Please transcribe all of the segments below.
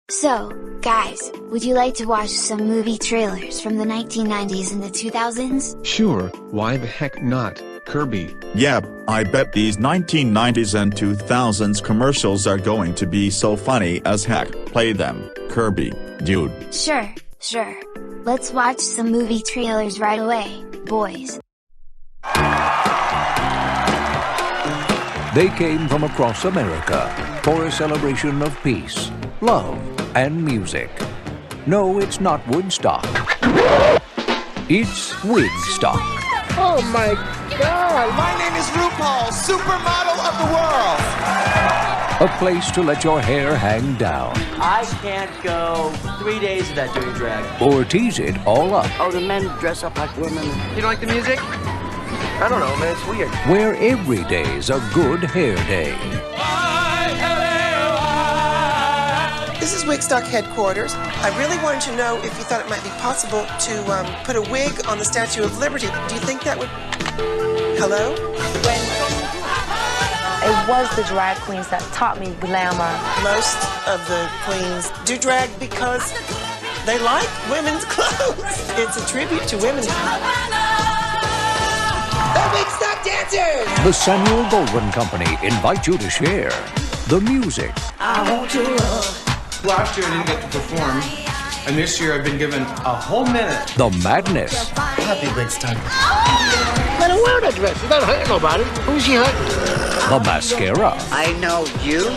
So, guys, would you like to watch some movie trailers from the 1990s and the 2000s? Sure, why the heck not, Kirby? Yeah, I bet these 1990s and 2000s commercials are going to be so funny as heck. Play them, Kirby, dude. Sure. Let's watch some movie trailers right away, boys. They came from across America for a celebration of peace, love, and music. No, it's not Woodstock. It's Wigstock. Oh my God! My name is RuPaul, supermodel of the world! A place to let your hair hang down. I can't go 3 days without doing drag. Or tease it all up. Oh, the men dress up like women. You don't like the music? I don't know, man, it's weird. Where every day's a good hair day. This is Wigstock headquarters. I really wanted to know if you thought it might be possible to put a wig on the Statue of Liberty. Do you think that would... Hello? It was the drag queens that taught me glamour. Most of the queens do drag because they like women's clothes. It's a tribute to women. The Wigstock Dancers! The Samuel Goldwyn Company invite you to share the music. I want to love. Last year I didn't get to perform, and this year I've been given a whole minute. The madness. Happy Wigstock. Let her wear that dress. She's not hurting nobody. Who's she hurting? The mascara. I know you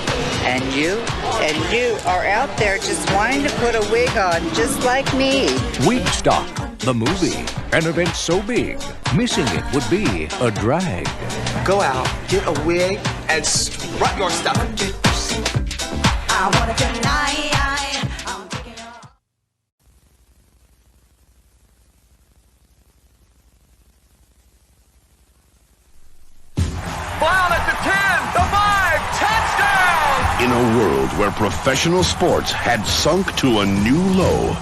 and you are out there just wanting to put a wig on, just like me. Wigstock, the movie. An event so big, missing it would be a drag. Go out, get a wig, and strut your stuff. I wanna tonight. I'm taking off. Brown at the 10, the 5, touchdown! In a world where professional sports had sunk to a new low,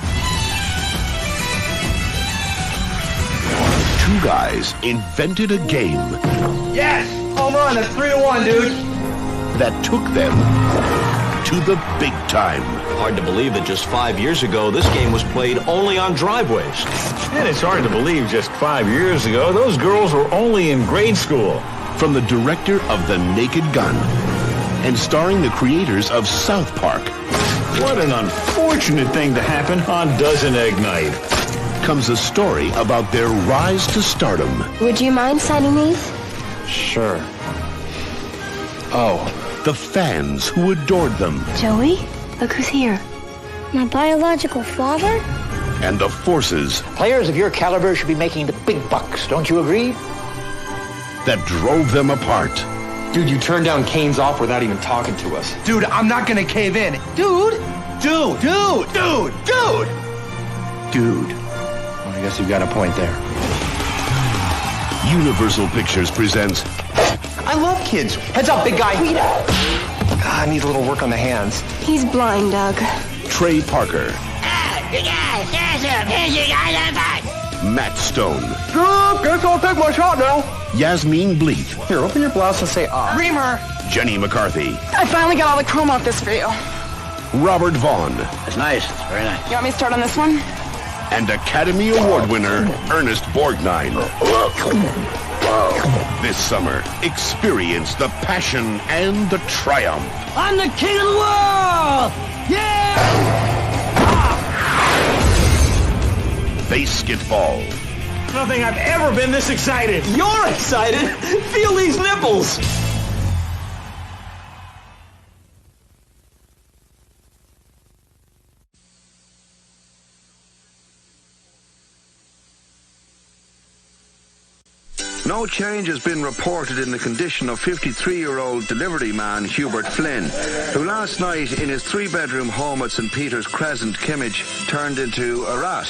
two guys invented a game. Yes! Home run, that's 3-1, dude. That took them to the big time. Hard to believe that just 5 years ago, this game was played only on driveways. And it's hard to believe just 5 years ago, those girls were only in grade school. From the director of The Naked Gun and starring the creators of South Park. What an unfortunate thing to happen on Dozen Egg Night. Comes a story about their rise to stardom. Would you mind signing these? Sure. Oh. The fans who adored them. Joey, look who's here. My biological father? And the forces. Players of your caliber should be making the big bucks, don't you agree? That drove them apart. Dude, you turned down Kane's offer without even talking to us. Dude, I'm not gonna cave in. Dude! Dude! Well, I guess you've got a point there. Universal Pictures presents... I love kids. Heads up, big guy. I need a little work on the hands. He's blind, Doug. Trey Parker. Matt Stone. Guess I'll take my shot now. Yasmin Bleeth. Here, open your blouse and say, Reamer. Jenny McCarthy. I finally got all the chrome off this for you. Robert Vaughn. It's nice. It's very nice. You want me to start on this one? And Academy Award winner, Ernest Borgnine. This summer, experience the passion and the triumph. I'm the king of the world! Yeah! Basketball. I don't think I've ever been this excited. You're excited? Feel these nipples! No change has been reported in the condition of 53-year-old delivery man Hubert Flynn, who last night in his three-bedroom home at St. Peter's Crescent, Kimmage, turned into a rat.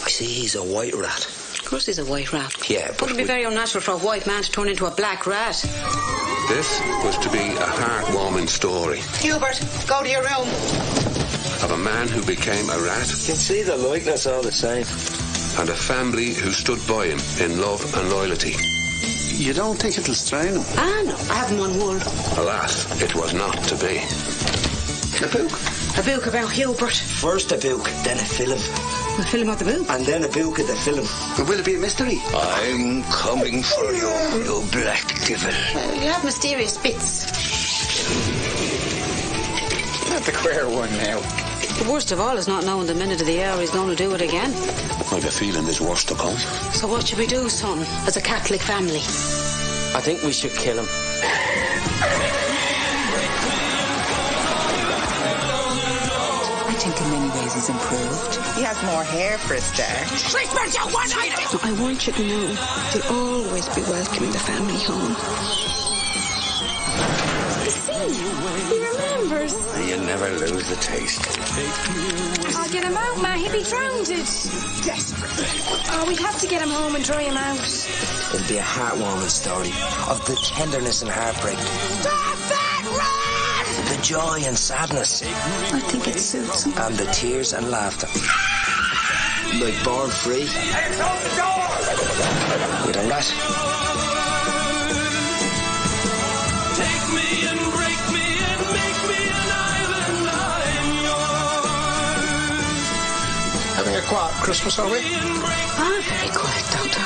I see he's a white rat. Of course he's a white rat. Yeah, but it would be very unnatural for a white man to turn into a black rat. This was to be a heartwarming story. Hubert, go to your room. Of a man who became a rat. You can see the likeness all the same. And a family who stood by him in love and loyalty. You don't think it'll strain him? Ah, no. I have him on wool. Alas, it was not to be. A book. A book about Hubert. First a book, then a film. A film of the book? And then a book of the film. Will it be a mystery? I'm coming for you, you black devil. You have mysterious bits. Not the queer one now. The worst of all is not knowing the minute of the hour he's going to do it again. I've a feeling there's worse to come. So what should we do, son, as a Catholic family? I think we should kill him. I think in many ways he's improved. He has more hair for a start. I want you to know you'll always be welcome in the family home. He remembers. You never lose the taste. I'll get him out, Ma. He'll be drowned. Desperate. Oh, we have to get him home and dry him out. It'll be a heartwarming story of the tenderness and heartbreak. Stop that! Run! The joy and sadness. I think it suits him. And the tears and laughter. Like Born Free. With a rat. Take me and break me and make me an island I'm yours. Having a quiet Christmas, are we? Ah, very quiet, Doctor.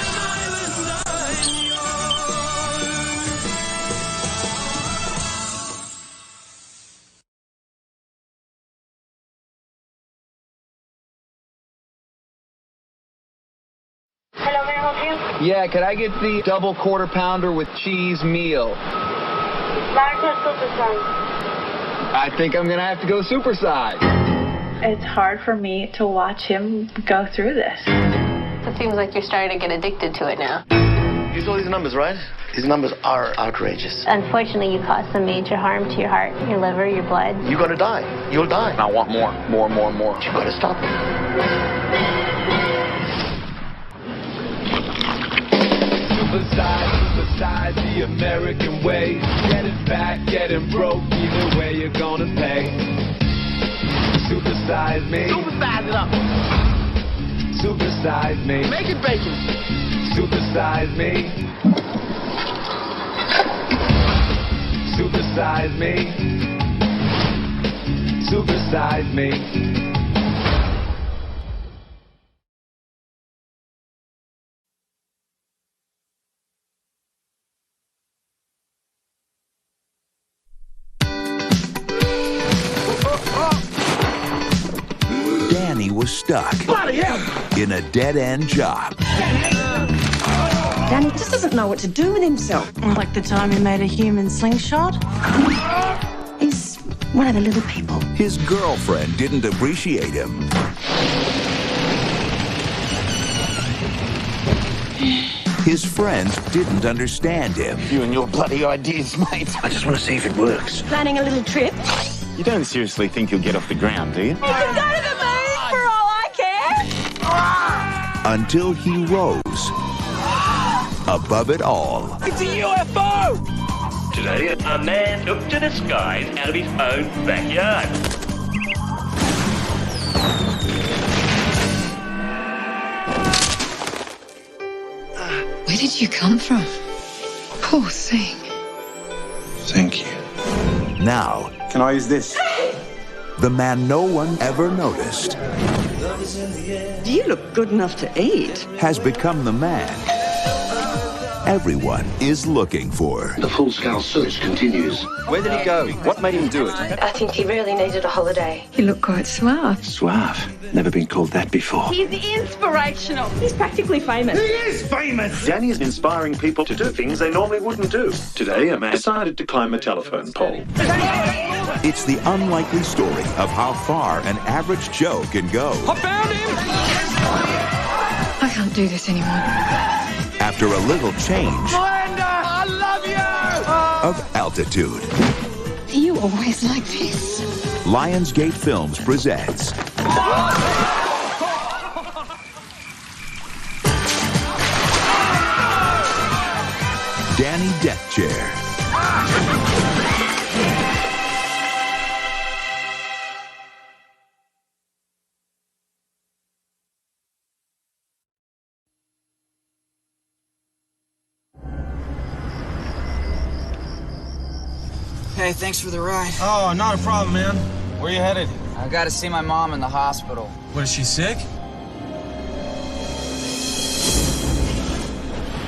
Hello, may I help you? Yeah, could I get the double quarter pounder with cheese meal? Large or supersize? I think I'm gonna have to go supersize. It's hard for me to watch him go through this. It seems like you're starting to get addicted to it now. You saw these numbers, right? These numbers are outrageous. Unfortunately, you cause some major harm to your heart, your liver, your blood. You're gonna die. You'll die. I want more. More. You gotta stop it. Supersize the American way. Getting fat, getting broke, either way you're gonna pay. Supersize me. Supersize it up. Supersize me. Make it bacon. Supersize me. Supersize me. Supersize me. Danny was stuck in a dead-end job. Danny just doesn't know what to do with himself. Like the time he made a human slingshot. He's one of the little people. His girlfriend didn't appreciate him. His friends didn't understand him. You and your bloody ideas, mate. I just want to see if it works. Planning a little trip. You don't seriously think you'll get off the ground, do you? You can go to the moon for all I care. Until he rose above it all. It's a UFO! Today, a man took to the skies out of his own backyard. Where did you come from? Poor thing. Thank you. Now, can I use this? The man no one ever noticed You look good enough to eat. has become the man everyone is looking for. The full-scale search continues. Where did he go? What made him do it? I think he really needed a holiday. You look quite suave. Suave. Never been called that before. He's inspirational. He's practically famous. He is famous! Danny is inspiring people to do things they normally wouldn't do. Today, a man decided to climb a telephone pole. It's the unlikely story of how far an average Joe can go. I found him! I can't do this anymore. After a little change I love you! of altitude. Are you always like this? Lionsgate Films presents Danny Death Chair. Hey, thanks for the ride. Oh, not a problem, man. Where you headed? I gotta see my mom in the hospital. What, is she sick?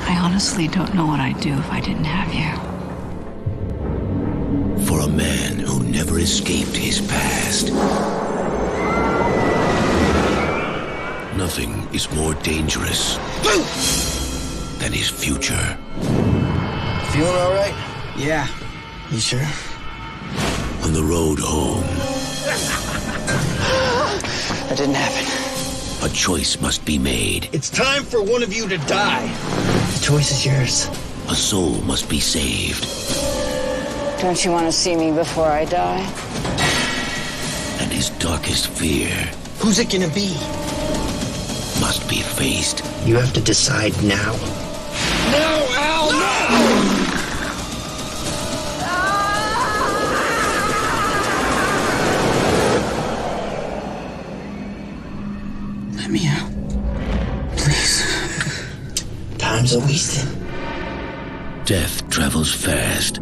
I honestly don't know what I'd do if I didn't have you. For a man who never escaped his past, nothing is more dangerous than his future. Feeling all right? Yeah. You sure? On the road home, That didn't happen. a choice must be made. It's time for one of you to die. The choice is yours. A soul must be saved. Don't you want to see me before I die? And his darkest fear Who's it gonna be? must be faced. You have to decide now. No, Al, no! Let me out. Please. Time's a wasting. Death travels fast.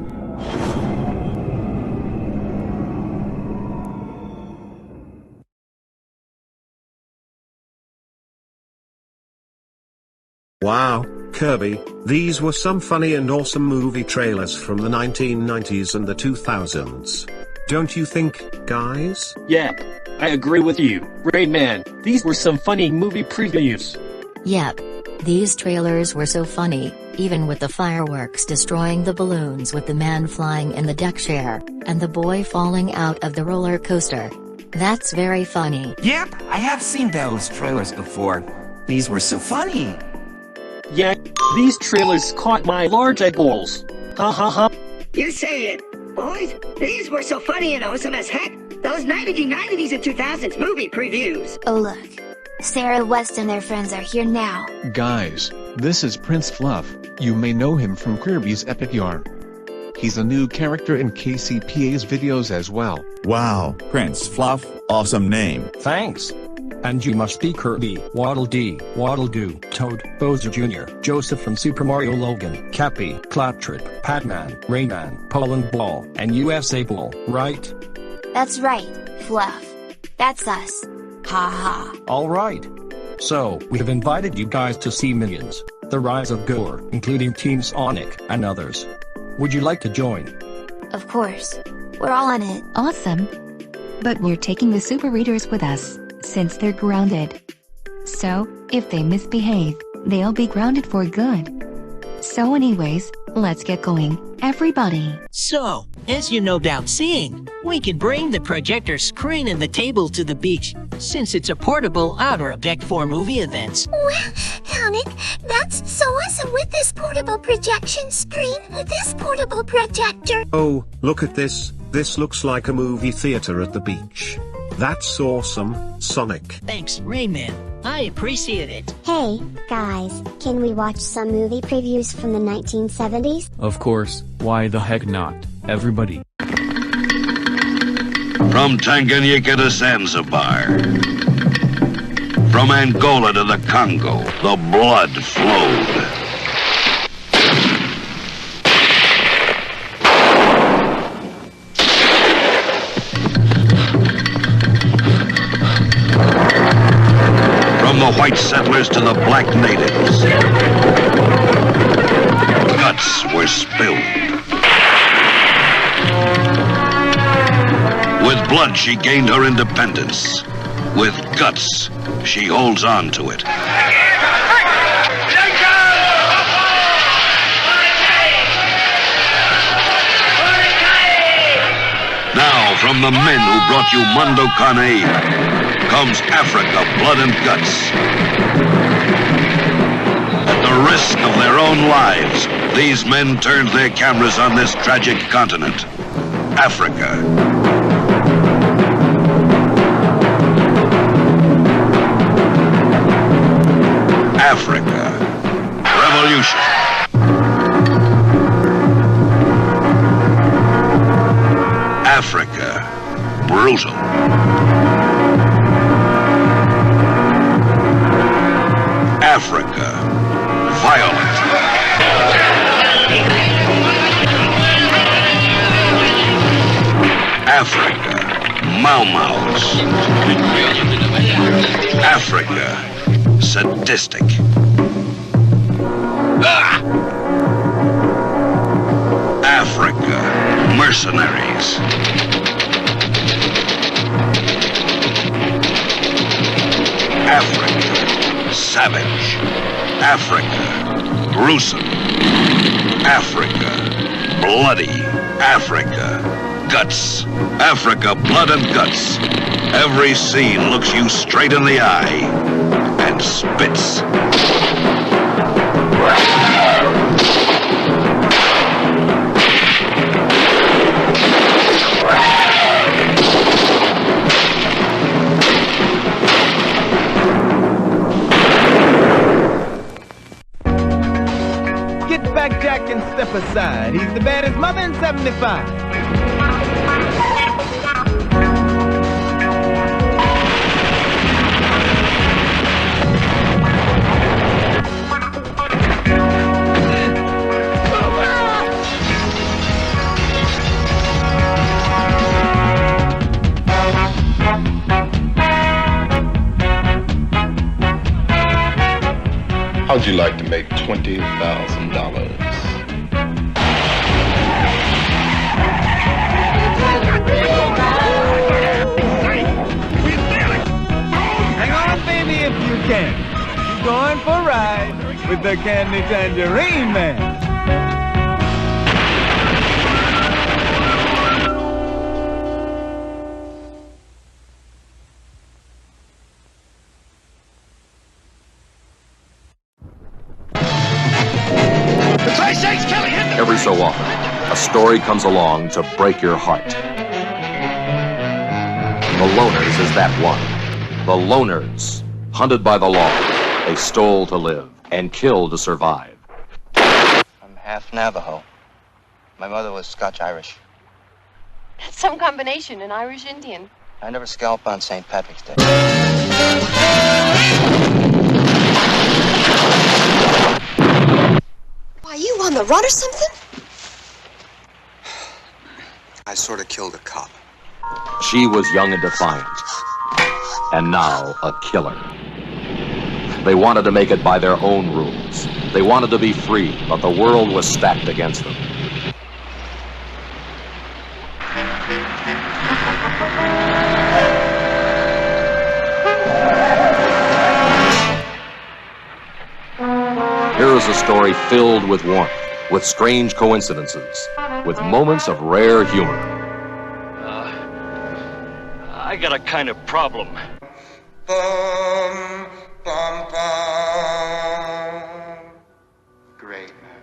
Wow, Kirby, these were some funny and awesome movie trailers from the 1990s and the 2000s. Don't you think, guys? Yeah, I agree with you. Rain Man, these were some funny movie previews. Yep. These trailers were so funny, even with the fireworks destroying the balloons with the man flying in the deck chair, and the boy falling out of the roller coaster. That's very funny. Yep, I have seen those trailers before. These were so funny. Yeah, these trailers caught my large eyeballs. Ha ha ha. You say it. Boys, these were so funny and awesome as heck. Those 1990s and 2000s movie previews. Oh look. Sarah West and their friends are here now. Guys, this is Prince Fluff. You may know him from Kirby's Epic Yarn. He's a new character in KCPA's videos as well. Wow, Prince Fluff, awesome name. Thanks. And you must be Kirby, Waddle Dee, Waddle Doo, Toad, Bowser Jr., Joseph from Super Mario Logan, Cappy, Claptrap, Patman, Rayman, Poland Ball, and USA Bull, right? That's right, Fluff. That's us. Ha ha. Alright. So, we have invited you guys to see Minions, the Rise of Gru, including Team Sonic and others. Would you like to join? Of course. We're all on it. Awesome. But we're taking the Super Readers with us, since they're grounded. So, if they misbehave, they'll be grounded for good. So anyways, let's get going, everybody. So, as you no doubt seen, we can bring the projector screen and the table to the beach, since it's a portable outdoor deck for movie events. Well, Sonic, that's so awesome with this portable projection screen, this portable projector. Oh, look at this. This looks like a movie theater at the beach. That's awesome, Sonic. Thanks, Rayman. I appreciate it. Hey, guys, can we watch some movie previews from the 1970s? Of course, why the heck not, everybody. From Tanganyika to Zanzibar, from Angola to the Congo, the blood flowed. From the white settlers to the black natives, guts were spilled. With blood, she gained her independence. With guts, she holds on to it. Now, from the men who brought you Mundo Cane, comes Africa, blood and guts. At the risk of their own lives, these men turned their cameras on this tragic continent, Africa. Africa. Revolution. Africa. Brutal. Africa. Violent. Africa. Mau-Maus. Africa, sadistic. Africa, mercenaries. Africa, savage. Africa, gruesome. Africa, bloody. Africa, guts. Africa, blood and guts. Every scene looks you straight in the eye and spits. Get back, Jack, and step aside. He's the baddest mother in 75. How'd you like to make $20,000? Hang on, baby, if you can. You're going for a ride with the Candy Tangerine Man. Every so often, a story comes along to break your heart. The Loners is that one. The Loners, hunted by the law, they stole to live and killed to survive. I'm half Navajo. My mother was Scotch-Irish. That's some combination, an Irish-Indian. I never scalp on St. Patrick's Day. Why, you on the run or something? I sort of killed a cop. She was young and defiant, and now a killer. They wanted to make it by their own rules. They wanted to be free, but the world was stacked against them. Here is a story filled with warmth, with strange coincidences, with moments of rare humor. I got a kind of problem. Great, man.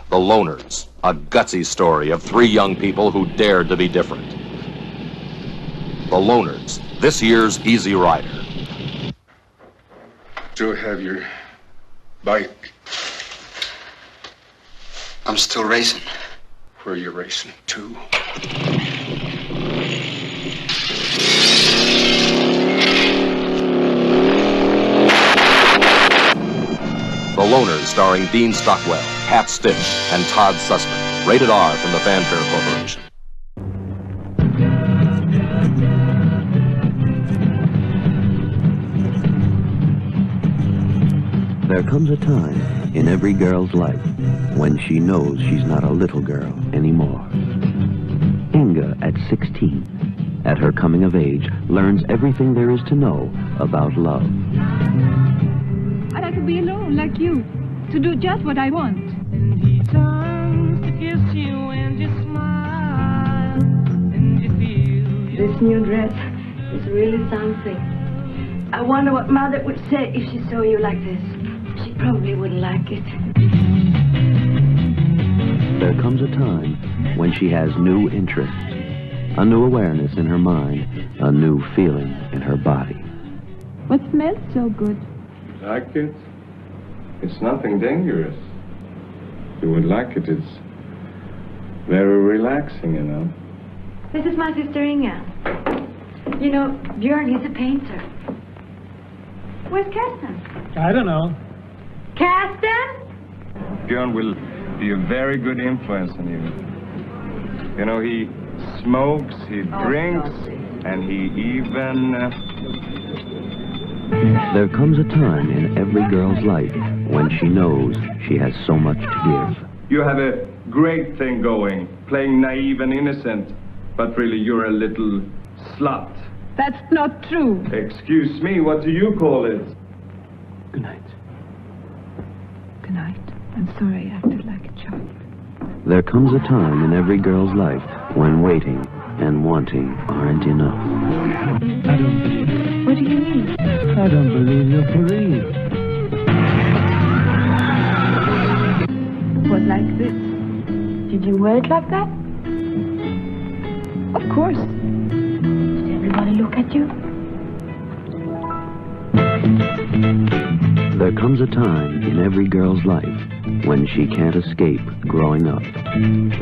The Loners, a gutsy story of three young people who dared to be different. The Loners, this year's Easy Rider. Still have your bike. I'm still racing. Where are you racing to? The Loners, starring Dean Stockwell, Pat Stitch, and Todd Sussman. Rated R from the Fanfare Corporation. There comes a time in every girl's life when she knows she's not a little girl anymore. Inga, at 16, at her coming of age, learns everything there is to know about love. I like to be alone, like you, to do just what I want. And he turns to kiss you and you smile and you feel this new dress is really something. I wonder what Mother would say if she saw you like this. She probably wouldn't like it. There comes a time when she has new interests, a new awareness in her mind, a new feeling in her body. What smells so good? Like it? It's nothing dangerous. You would like it. It's very relaxing, you know. This is my sister Inga. You know, Björn, he's a painter. Where's Karsten? I don't know. Karsten? Björn will be a very good influence on you. You know, he smokes, he drinks, And he even... There comes a time in every girl's life when she knows she has so much to give. You have a great thing going, playing naive and innocent, but really you're a little slut. That's not true. Excuse me, what do you call it? Good night. Good night. I'm sorry I acted like a child. There comes a time in every girl's life when waiting and wanting aren't enough. What do you mean? I don't believe you're for real. What, like this? Did you wear it like that? Of course. Did everybody look at you? There comes a time in every girl's life when she can't escape growing up.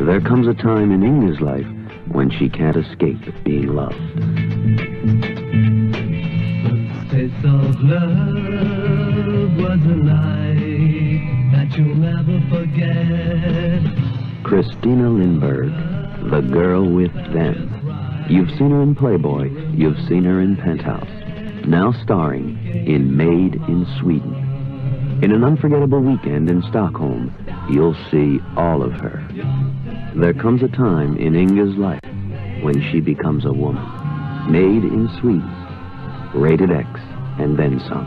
There comes a time in Inga's life when she can't escape being loved. Taste of love was a night that you'll never forget. Christina Lindbergh, the girl with them. You've seen her in Playboy, you've seen her in Penthouse. Now starring in Made in Sweden. In an unforgettable weekend in Stockholm, you'll see all of her. There comes a time in Inga's life when she becomes a woman. Made in Sweden. Rated X and then some.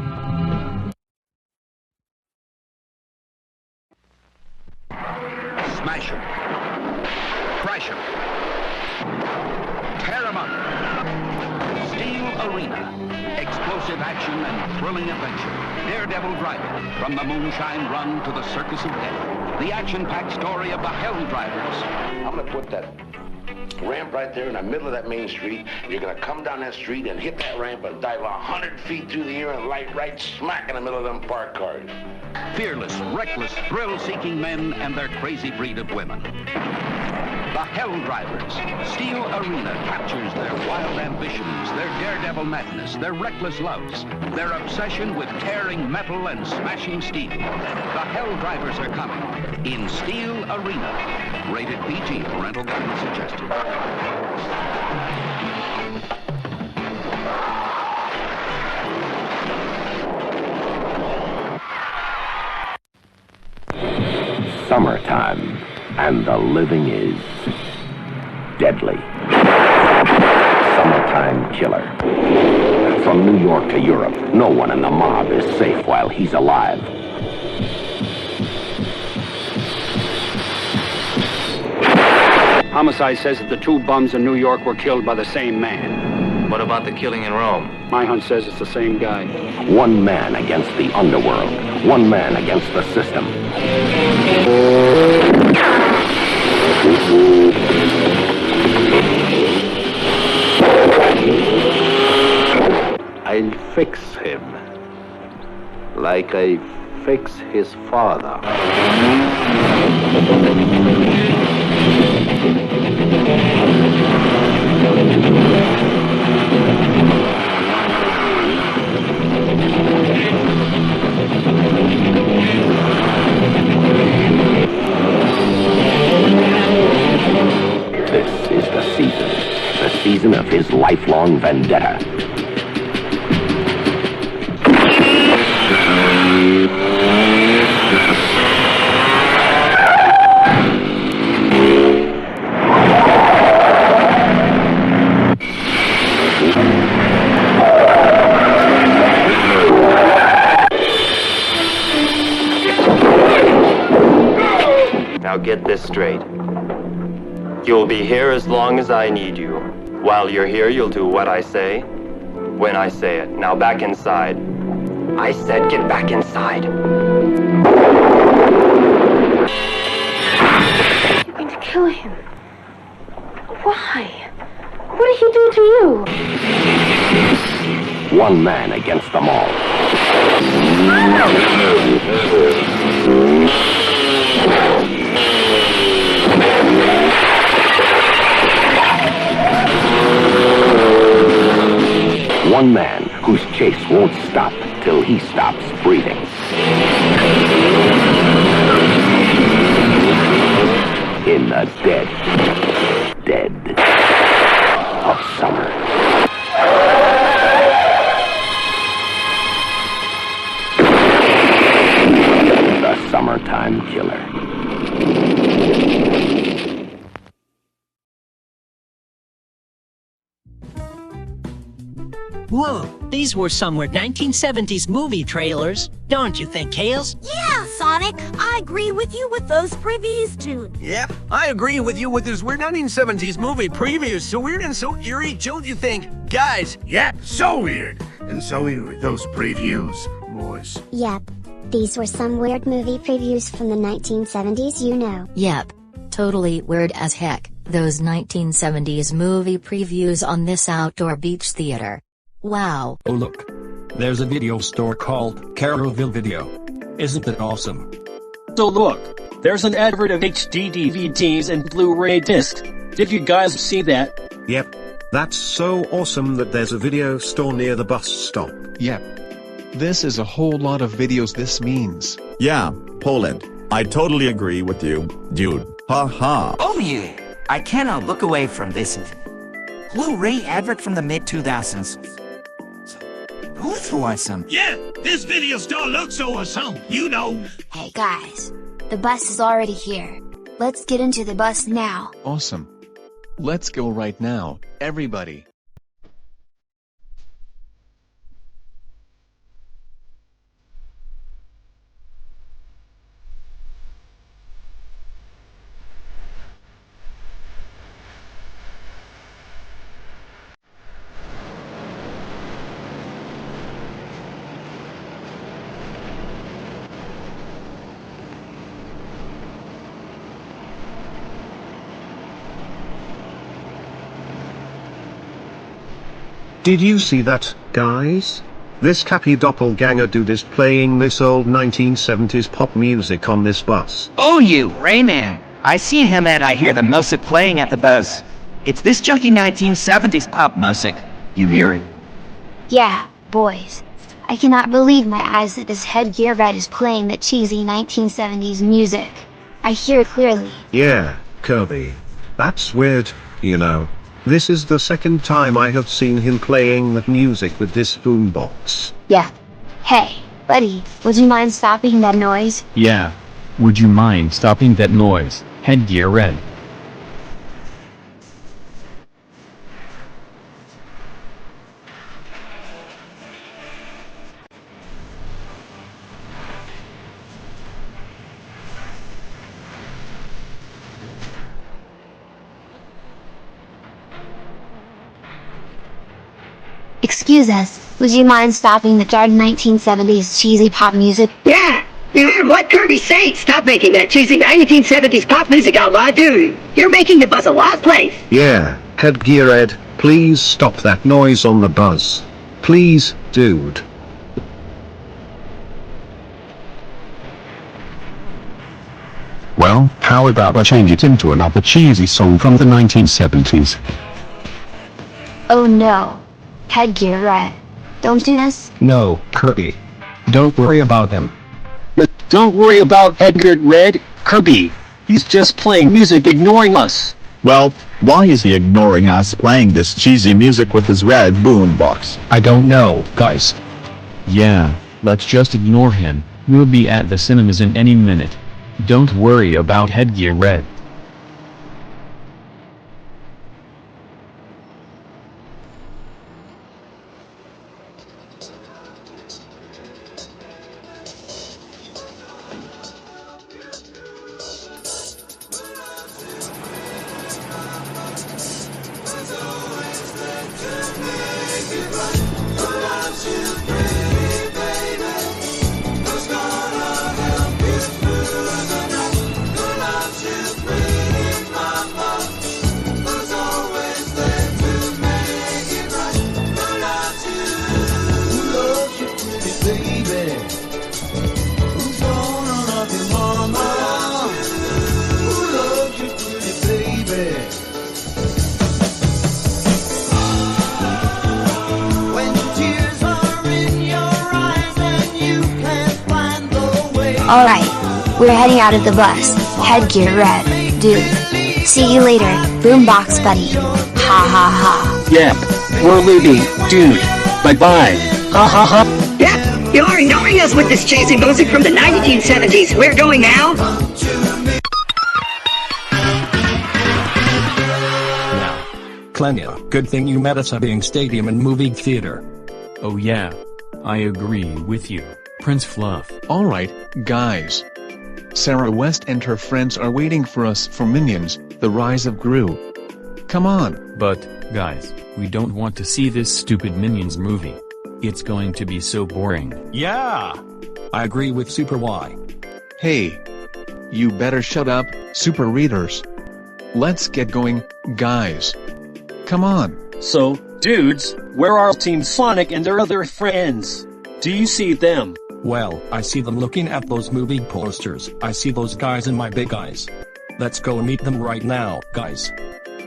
Smash 'em. Crash 'em. Tear 'em up. Steel Arena. Explosive action and thrilling adventure. Daredevil driver. From the moonshine run to the circus of death. The action-packed story of the Hell Drivers. I'm gonna put that ramp right there in the middle of that main street. You're gonna come down that street and hit that ramp and dive 100 feet through the air and light right smack in the middle of them parked cars. Fearless, reckless, thrill-seeking men and their crazy breed of women. The Hell Drivers. Steel Arena captures their wild ambitions, their daredevil madness, their reckless loves, their obsession with tearing metal and smashing steel. The Hell Drivers are coming in Steel Arena. Rated PG. Parental guidance suggested. Summertime, and the living is deadly. Summertime killer. From New York to Europe, no one in the mob is safe while he's alive. Homicide says that the two bums in New York were killed by the same man. What about the killing in Rome? My hunch says it's the same guy. One man against the underworld. One man against the system. I'll fix him. Like I fix his father. This is the season of his lifelong vendetta. Now get this straight. You'll be here as long as I need you. While you're here, you'll do what I say, when I say it. Now back inside. I said get back inside. You're going to kill him. Why? What did he do to you? One man against them all. One man whose chase won't stop till he stops breathing. In the dead of summer. Whoa, these were somewhere 1970s movie trailers, don't you think, Kales? Yeah, Sonic, I agree with you with those previews, too. Yep, I agree with you with those weird 1970s movie previews. So weird and so eerie, don't you think? Guys? Yep, so weird. And so eerie, those previews, boys. Yep. These were some weird movie previews from the 1970s, you know. Yep. Totally weird as heck, those 1970s movie previews on this outdoor beach theater. Wow. Oh look. There's a video store called Caroville Video. Isn't that awesome? So look, there's an advert of HD DVDs and Blu-ray discs. Did you guys see that? Yep. That's so awesome that there's a video store near the bus stop. Yep. This is a whole lot of videos this means. Yeah, Poland. I totally agree with you, dude. Ha ha. Oh yeah, I cannot look away from this Blu-ray advert from the mid-2000s. Who's awesome? Yeah, this video store looks awesome, you know. Hey guys, the bus is already here. Let's get into the bus now. Awesome. Let's go right now, everybody. Did you see that, guys? This Cappy doppelganger dude is playing this old 1970s pop music on this bus. Oh you, Rayman. I see him and I hear the music playing at the bus. It's this junky 1970s pop music. You hear it? Yeah, boys. I cannot believe my eyes that this Headgear Red is playing the cheesy 1970s music. I hear it clearly. Yeah, Kirby. That's weird, you know. This is the second time I have seen him playing that music with this boombox. Yeah. Hey, buddy, would you mind stopping that noise? Yeah. Would you mind stopping that noise, Headgear Red? Excuse us, would you mind stopping the dark 1970s cheesy pop music? Yeah! You heard what Kirby's saying? Stop making that cheesy 1970s pop music out loud, dude! You're making the bus a lost place! Yeah, Headgear Ed, please stop that noise on the bus. Please, dude. Well, how about I change it into another cheesy song from the 1970s? Oh no. Headgear Red. Don't do this? No, Kirby. Don't worry about him. But don't worry about Headgear Red, Kirby. He's just playing music ignoring us. Well, why is he ignoring us playing this cheesy music with his red boombox? I don't know, guys. Yeah, let's just ignore him. We'll be at the cinemas in any minute. Don't worry about Headgear Red. Alright, we're heading out of the bus. Headgear Red. Dude. See you later, boombox buddy. Ha ha ha. Yeah, we're leaving, dude. Bye-bye. Ha ha ha. Yeah, you're ignoring us with this cheesy music from the 1970s. We're going now. Now, Klenya, good thing you met us at being stadium and movie theater. Oh yeah. I agree with you, Prince Fluff. Alright, guys. Sarah West and her friends are waiting for us for Minions, The Rise of Gru. Come on. But, guys, we don't want to see this stupid Minions movie. It's going to be so boring. Yeah! I agree with Super Y. Hey. You better shut up, Super Readers. Let's get going, guys. Come on. So, dudes, where are Team Sonic and their other friends? Do you see them? Well, I see them looking at those movie posters. I see those guys in my big eyes. Let's go meet them right now, guys.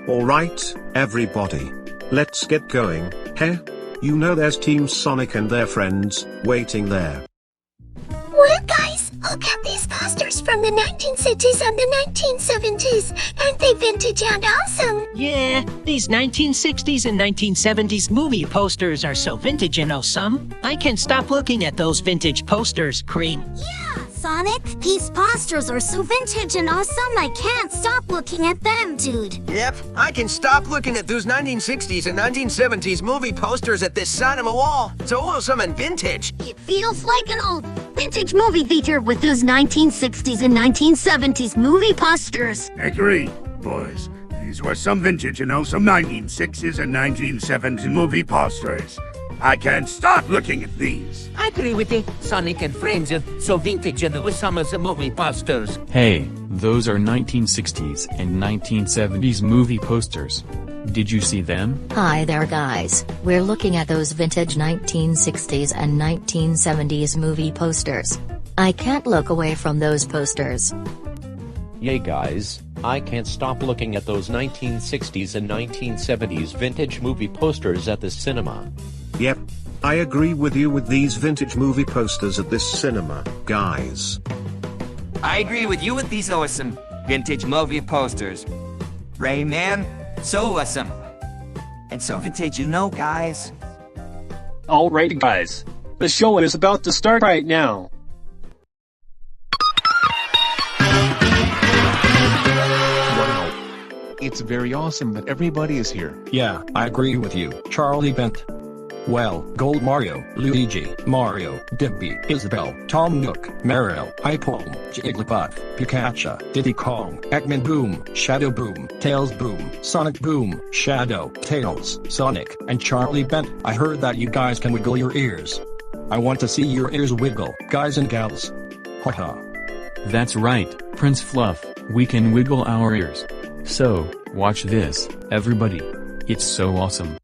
Alright, everybody. Let's get going, heh? You know there's Team Sonic and their friends, waiting there. Well, guys, look at these posters from the 1960s and the 1970s. Aren't they vintage and awesome? Yeah, these 1960s and 1970s movie posters are so vintage and awesome. I can't stop looking at those vintage posters, Cream. Yeah, Sonic, these posters are so vintage and awesome I can't stop looking at them, dude. Yep, I can stop looking at those 1960s and 1970s movie posters at this cinema wall. So awesome and vintage. It feels like an old vintage movie theater with those 1960s and 1970s movie posters. Agree, boys. These were some vintage and some 1960s and 1970s movie posters. I can't stop looking at these. I agree with you. Sonic and Friends are so vintage and with some of the movie posters. Hey, those are 1960s and 1970s movie posters. Did you see them? Hi there guys, we're looking at those vintage 1960s and 1970s movie posters. I can't look away from those posters. Yay guys, I can't stop looking at those 1960s and 1970s vintage movie posters at the cinema. Yep, I agree with you with these vintage movie posters at this cinema, guys. I agree with you with these awesome vintage movie posters. Rayman, so awesome. And so vintage, you know, guys. Alright guys, the show is about to start right now. Wow. It's very awesome that everybody is here. Yeah, I agree with you, Charlie Bent. Well, Gold Mario, Luigi, Mario, Dibby, Isabelle, Tom Nook, Mario, Hypome, Jigglypuff, Pikachu, Diddy Kong, Eggman Boom, Shadow Boom, Tails Boom, Sonic Boom, Shadow, Tails, Sonic, and Charlie Bent. I heard that you guys can wiggle your ears. I want to see your ears wiggle, guys and gals. Haha. That's right, Prince Fluff, we can wiggle our ears. So, watch this, everybody. It's so awesome.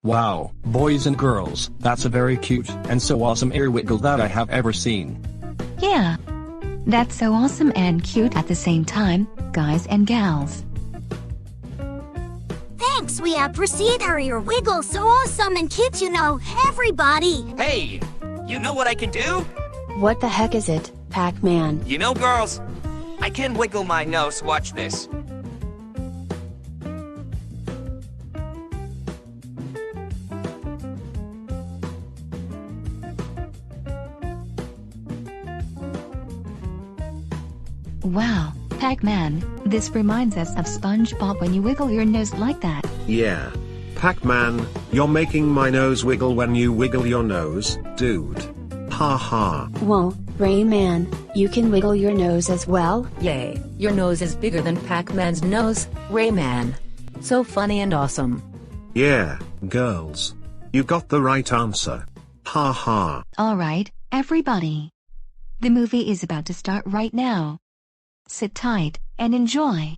Wow, boys and girls, that's a very cute and so awesome ear wiggle that I have ever seen. Yeah. That's so awesome and cute at the same time, guys and gals. Thanks, we appreciate our ear wiggle, so awesome and cute, you know, everybody. Hey, you know what I can do? What the heck is it, Pac-Man? You know, girls, I can wiggle my nose. Watch this. Wow, Pac-Man, this reminds us of SpongeBob when you wiggle your nose like that. Yeah. Pac-Man, you're making my nose wiggle when you wiggle your nose, dude. Ha ha. Whoa, Rayman, you can wiggle your nose as well? Yay, your nose is bigger than Pac-Man's nose, Rayman. So funny and awesome. Yeah, girls. You got the right answer. Ha ha. Alright, everybody. The movie is about to start right now. Sit tight and enjoy.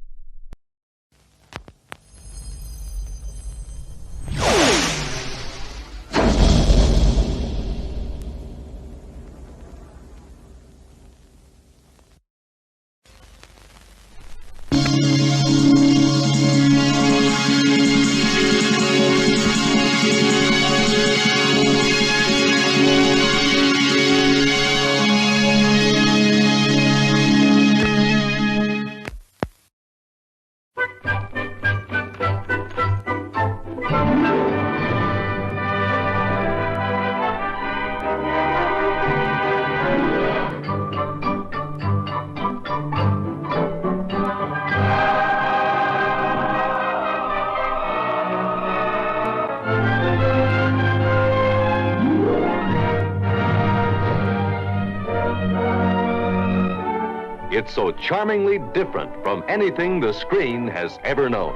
It's so charmingly different from anything the screen has ever known.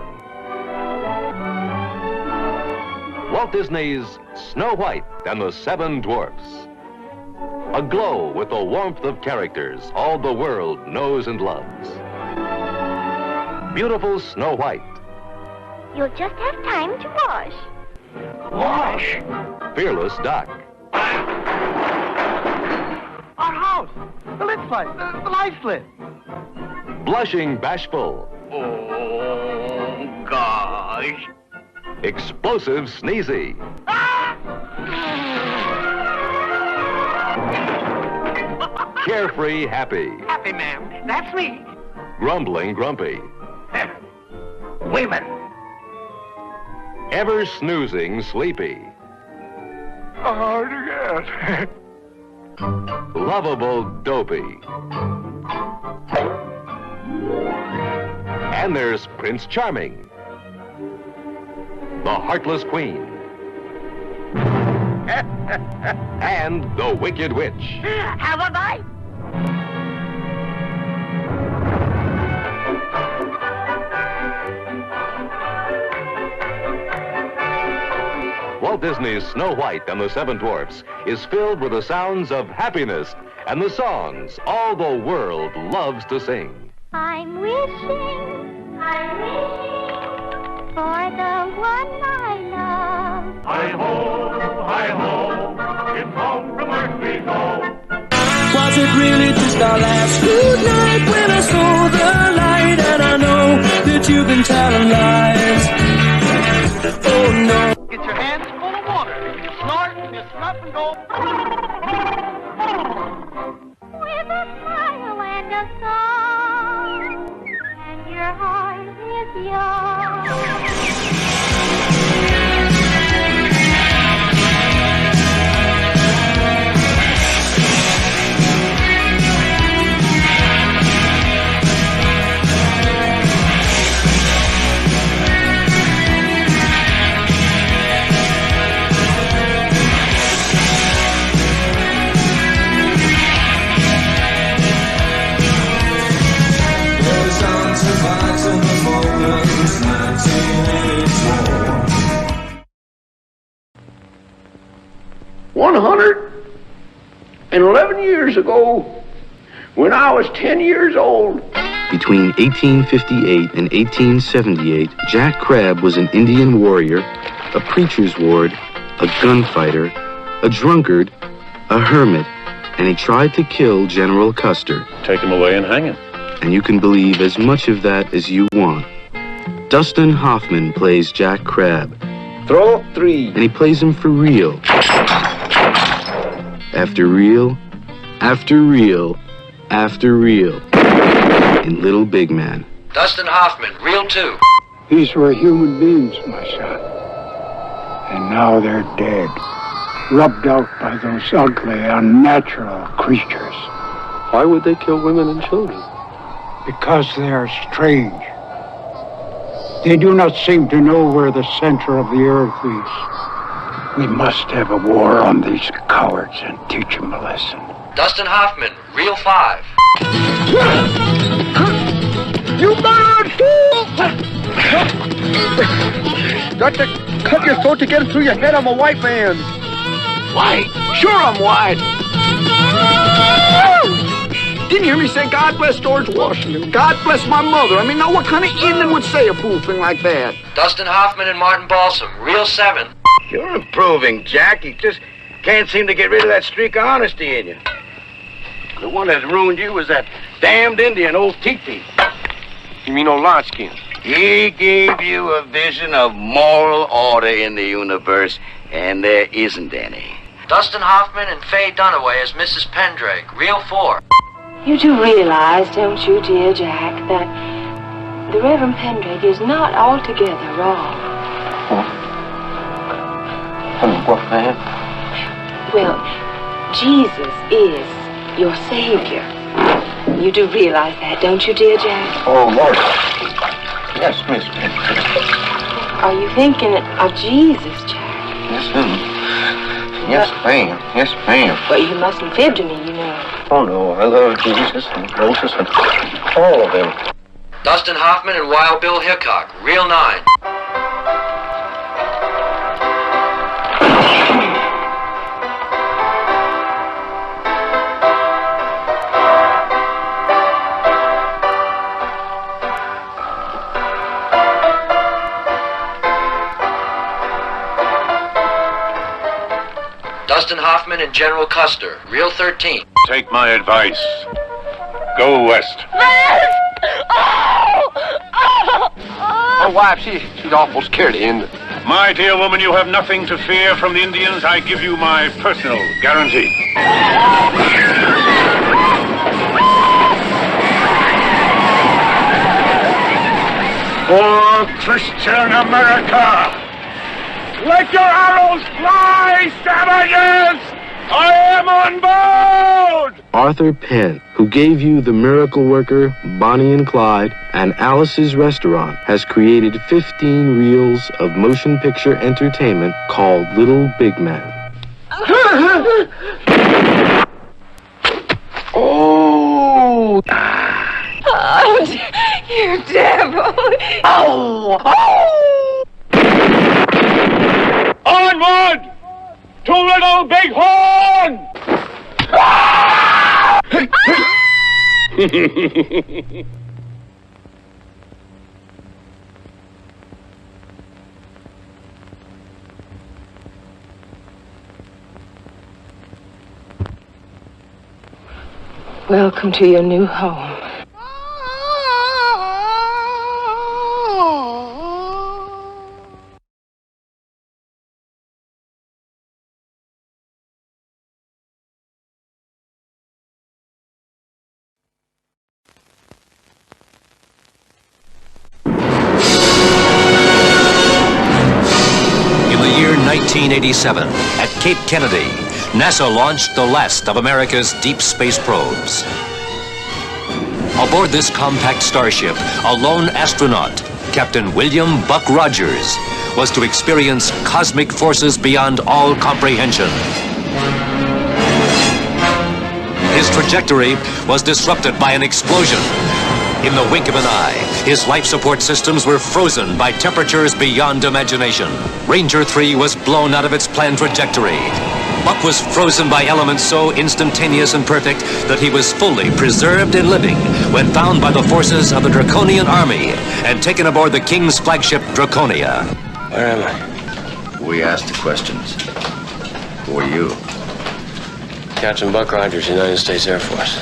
Walt Disney's Snow White and the Seven Dwarfs. Aglow with the warmth of characters all the world knows and loves. Beautiful Snow White. You'll just have time to wash. Wash. Fearless Doc. Our house! The lid slide! The light slid! Blushing Bashful. Oh, gosh. Explosive Sneezy. Carefree Happy. Happy, ma'am. That's me. Grumbling Grumpy. Women. Ever snoozing Sleepy. Hard to get. Lovable Dopey. And there's Prince Charming. The Heartless Queen. And the Wicked Witch. Have a bite. Walt Disney's Snow White and the Seven Dwarfs is filled with the sounds of happiness and the songs all the world loves to sing. I'm wishing for the one I love. Hi-ho, it's home from earth we go. Was it really just our last good night when I saw the light? And I know that you've been telling lies. Oh no. Get your hands full of water. You snort, you snuff, and go. With a smile and a song, and your heart is young. And 11 years ago, when I was 10 years old. Between 1858 and 1878, Jack Crabb was an Indian warrior a preacher's ward, a gunfighter, a drunkard, a hermit, and he tried to kill General Custer. Take him away and hang him. And you can believe as much of that as you want. Dustin Hoffman plays Jack Crabbe. Throw 3. And he plays him for real. After reel, after reel, after reel. In Little Big Man. Dustin Hoffman, reel 2. These were human beings, my son. And now they're dead. Rubbed out by those ugly, unnatural creatures. Why would they kill women and children? Because they are strange. They do not seem to know where the center of the earth is. We must have a war on these cowards and teach them a lesson. Dustin Hoffman, reel 5. You murdered fool! Got to cut your throat to get it through your head. I'm a white man. White? Sure I'm white. Didn't you hear me say, God bless George Washington? God bless my mother. I mean, now what kind of Indian would say a fool thing like that? Dustin Hoffman and Martin Balsam, reel 7. You're improving, Jack. You just can't seem to get rid of that streak of honesty in you. The one that ruined you was that damned Indian, old Titi. You mean old Lardskin? He gave you a vision of moral order in the universe, and there isn't any. Dustin Hoffman and Faye Dunaway as Mrs. Pendrake, reel 4. You do realize, don't you, dear Jack, that the Reverend Pendrake is not altogether wrong. What, man? Well, Jesus is your Savior. You do realize that, don't you, dear Jack? Oh, Lord. Yes, Miss Pendrake. Are you thinking of Jesus, Jack? Yes, ma'am. Yes, ma'am. Yes, ma'am. Well, you mustn't fib to me, you know. Oh, no, I love Jesus and Moses and all of them. Dustin Hoffman and Wild Bill Hickok, reel 9. Dustin Hoffman and General Custer, reel 13. Take my advice. Go west. My wife, she's awful scared of Indians. My dear woman, you have nothing to fear from the Indians. I give you my personal guarantee. For Christian America, let your arrows fly, savages! I am on board! Arthur Penn, who gave you The Miracle Worker, Bonnie and Clyde, and Alice's Restaurant, has created 15 reels of motion picture entertainment called Little Big Man. Oh! Oh, you devil! Oh! Oh! Onward! To Little Big Horn! Welcome to your new home. In the year 1987, at Cape Kennedy, NASA launched the last of America's deep space probes. Aboard this compact starship, a lone astronaut, Captain William Buck Rogers, was to experience cosmic forces beyond all comprehension. His trajectory was disrupted by an explosion. In the wink of an eye, his life support systems were frozen by temperatures beyond imagination. Ranger 3 was blown out of its planned trajectory. Buck was frozen by elements so instantaneous and perfect that he was fully preserved and living when found by the forces of the Draconian army and taken aboard the King's flagship Draconia. Where am I? We asked the questions. Who are you? Captain Buck Rogers, United States Air Force.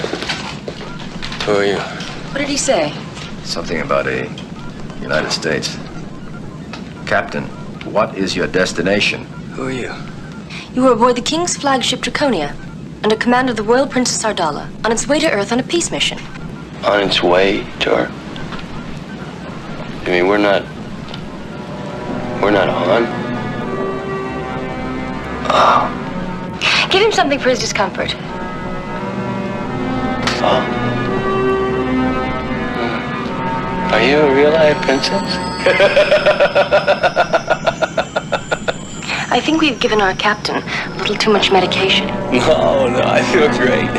Who are you? What did he say? Something about a United States. Captain, what is your destination? Who are you? You were aboard the King's flagship Draconia, under command of the Royal Princess Ardala, on its way to Earth on a peace mission. On its way to Earth? I mean, we're not on? Oh. Give him something for his discomfort. Oh. Are you a real life princess? I think we've given our captain a little too much medication. No, I feel great.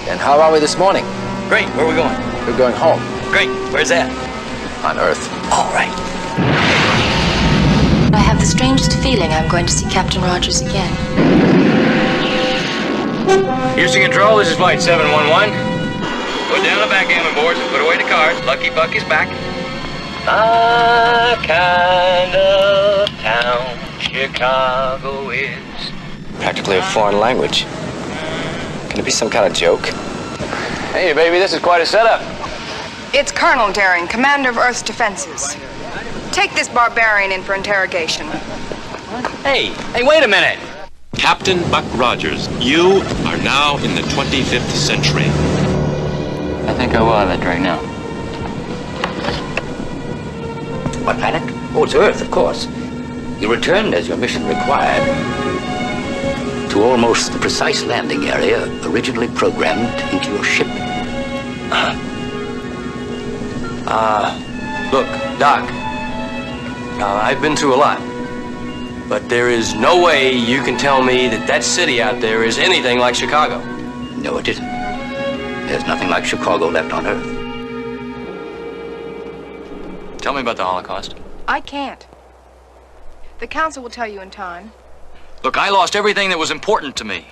And how are we this morning? Great, where are we going? We're going home. Great, where's that? On Earth. All right. I have the strangest feeling I'm going to see Captain Rogers again. Houston Control, this is Flight 711. Put down the backgammon boards and put away the cards. Lucky Buck is back. My kind of town, Chicago is. Practically a foreign language. Can it be some kind of joke? Hey, baby, this is quite a setup. It's Colonel Daring, commander of Earth's defenses. Take this barbarian in for interrogation. Hey, wait a minute. Captain Buck Rogers, you are now in the 25th century. I think I will have that right now. What planet? Oh, it's Earth, of course. You returned as your mission required to almost the precise landing area originally programmed into your ship. Look, Doc, I've been through a lot, but there is no way you can tell me that city out there is anything like Chicago. No, it isn't. There's nothing like Chicago left on Earth. Tell me about the Holocaust. I can't. The council will tell you in time. Look, I lost everything that was important to me.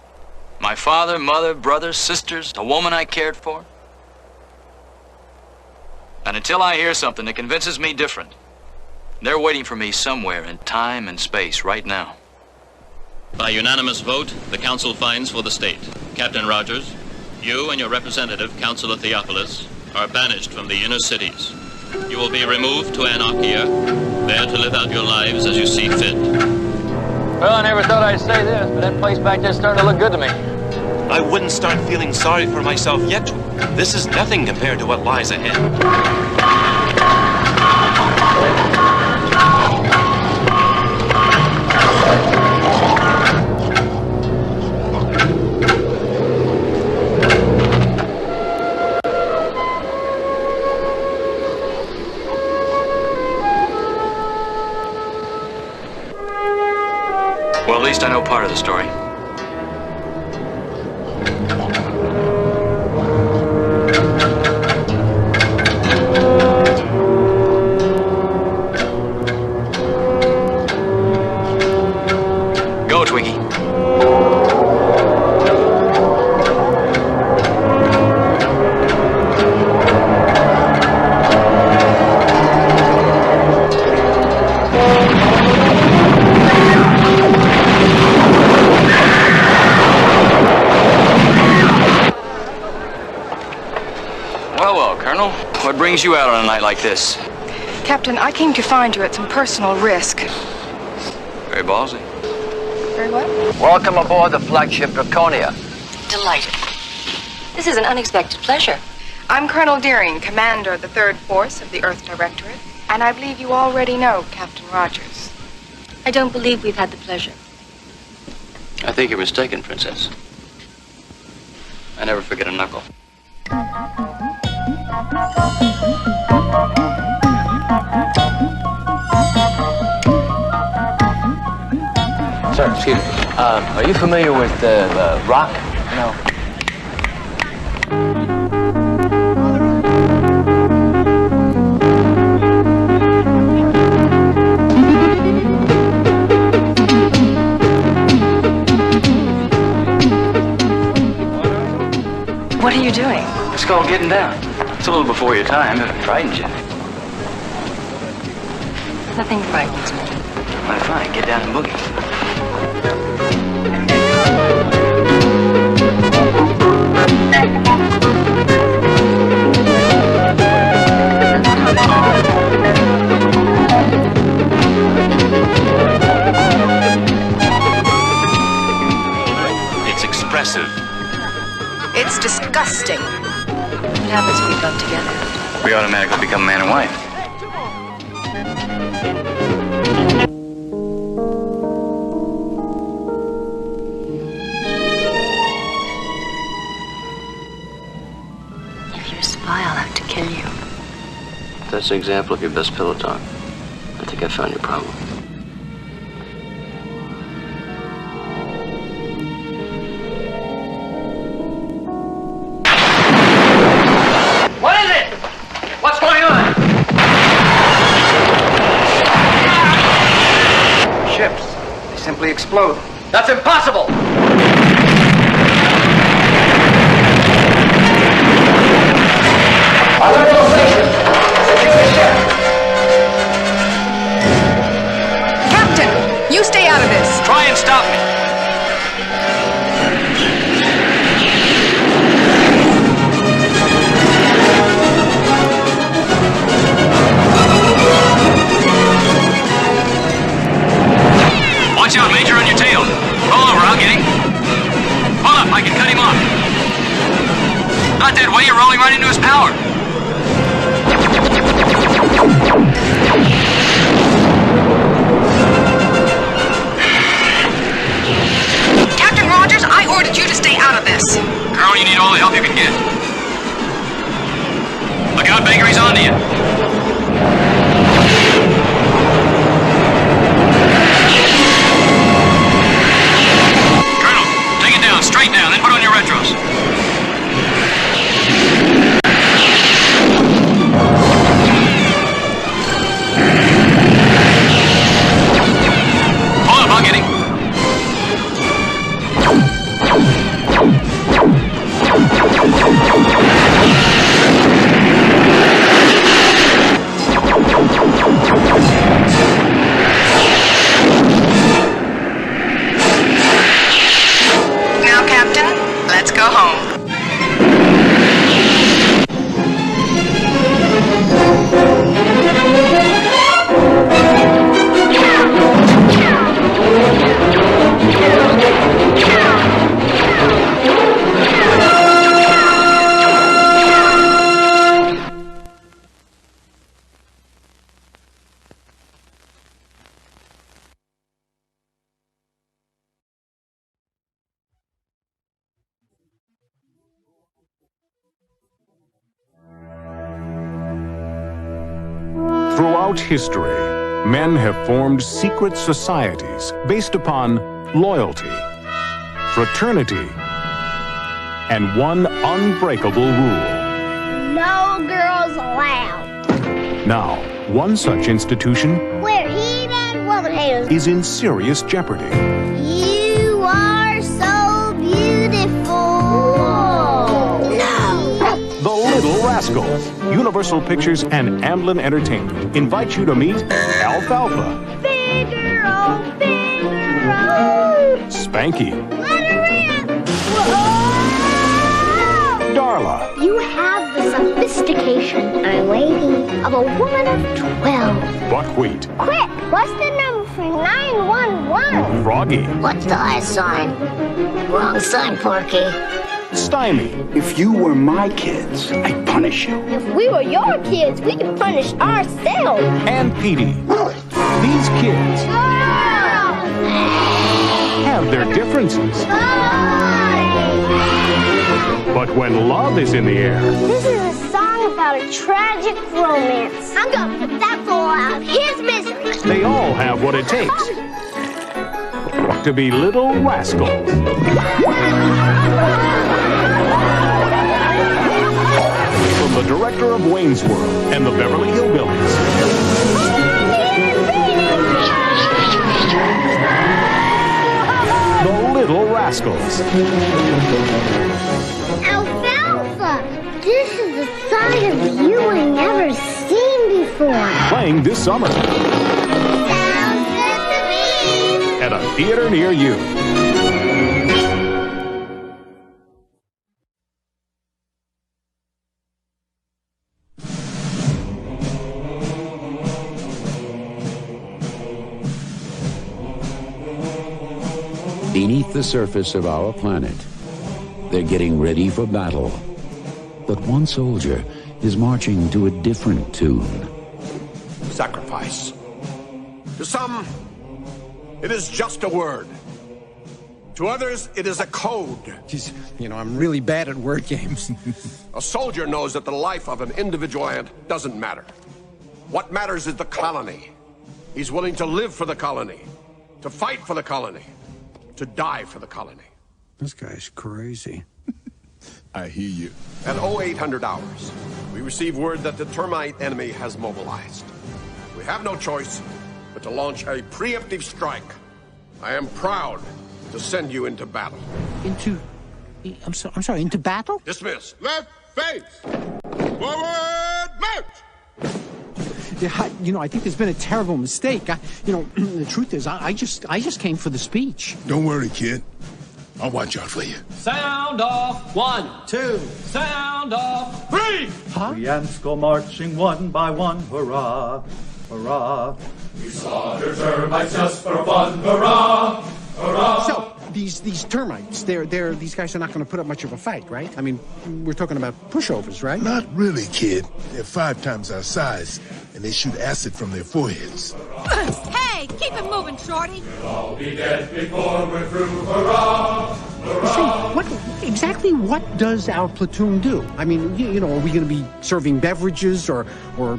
My father, mother, brothers, sisters, a woman I cared for. And until I hear something that convinces me different, they're waiting for me somewhere in time and space right now. By unanimous vote, the council finds for the state. Captain Rogers, you and your representative, Councilor Theophilus, are banished from the inner cities. You will be removed to Anarchia, there to live out your lives as you see fit. Well, I never thought I'd say this, but that place back there's starting to look good to me. I wouldn't start feeling sorry for myself yet. This is nothing compared to what lies ahead. Well, at least I know part of the story. Go, Twiggy. Well, Colonel. What brings you out on a night like this? Captain, I came to find you at some personal risk. Very ballsy. Very what? Welcome aboard the flagship Draconia. Delighted. This is an unexpected pleasure. I'm Colonel Deering, commander of the 3rd Force of the Earth Directorate, and I believe you already know Captain Rogers. I don't believe we've had the pleasure. I think you're mistaken, Princess. I never forget a knuckle. Sir, excuse me. Are you familiar with rock? No. What are you doing? It's called getting down. It's a little before your time, if it frightens you. Nothing frightens me. Why, fine. Get down and boogie. It's expressive. It's disgusting. What happens when we bump together? We automatically become man and wife. If you're a spy, I'll have to kill you. That's an example of your best pillow talk. I think I found your problem. What is it? What's going on? Ships. They simply explode. That's impossible! Captain, you stay out of this. Try and stop me. Watch out, Major, on your tail. Roll over, I'll get him. Pull up, I can cut him off. Not that way, you're rolling right into his power. Captain Rogers, I ordered you to stay out of this. Girl, you need all the help you can get. Look out, Baker, he's onto you. Colonel, take it down, straight down, then put on your retros. Pull up, I'll get him. Now, Captain, let's go home. Throughout history, men have formed secret societies based upon loyalty, fraternity, and one unbreakable rule. No girls allowed. Now, one such institution We're heathen woman haters. is in serious jeopardy. You are so beautiful. No. The Little Rascals. Universal Pictures and Amblin Entertainment invite you to meet Alfalfa, Figaro, Figaro. Spanky, Let her in. Whoa. Darla, You have the sophistication, my lady, of a woman of 12. Buckwheat, Quick, what's the number for 911? Froggy, What's the high sign? Wrong sign, Porky. Stymie, If you were my kids, I'd punish you. If we were your kids, we could punish ourselves. and Petey. These kids have their differences. But when love is in the air, This is a song about a tragic romance. I'm gonna put that fool out of his misery. they all have what it takes to be little rascals. From the director of Wayne's World and the Beverly Hillbillies, the Little Rascals. Alfalfa! This is a side of you I never seen before. Playing playing this summer. At a theater near you. Beneath the surface of our planet, they're getting ready for battle. But one soldier is marching to a different tune. Sacrifice. To some, it is just a word. To others, it is a code. Jeez, I'm really bad at word games. A soldier knows that the life of an individual ant doesn't matter. What matters is the colony. He's willing to live for the colony, to fight for the colony, to die for the colony. This guy's crazy. I hear you. At 0800 hours, we receive word that the termite enemy has mobilized. We have no choice but to launch a preemptive strike. I am proud to send you into battle. I'm sorry, into battle? Dismissed. Left face! Forward march! Yeah, I think there's been a terrible mistake. The truth is, I just came for the speech. Don't worry, kid. I'll watch out for you. Sound off. 1, 2. Sound off. 3. Huh? The ants go marching one by one. Hurrah, hurrah. We slaughter termites just for fun. Hurrah, hurrah. So, these termites, these guys are not going to put up much of a fight, right? I mean, we're talking about pushovers, right? Not really, kid. They're 5 times our size, and they shoot acid from their foreheads. Hey, keep it moving, Shorty. We'll all be dead before we're through. Hurrah, hurrah. Exactly what does our platoon do? I mean, are we going to be serving beverages or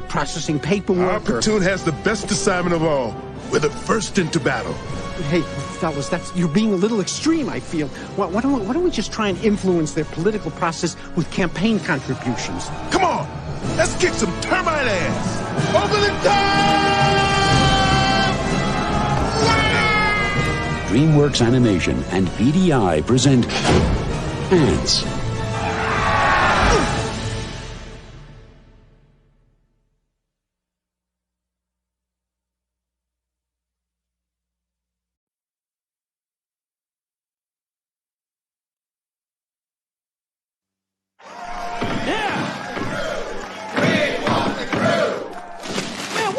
processing paperwork? Our platoon has the best assignment of all. We're the first into battle. Hey, fellas, you're being a little extreme, I feel. Why don't we just try and influence their political process with campaign contributions? Come on! Let's kick some termite ass! Over the top! DreamWorks Animation and BDI present Ants.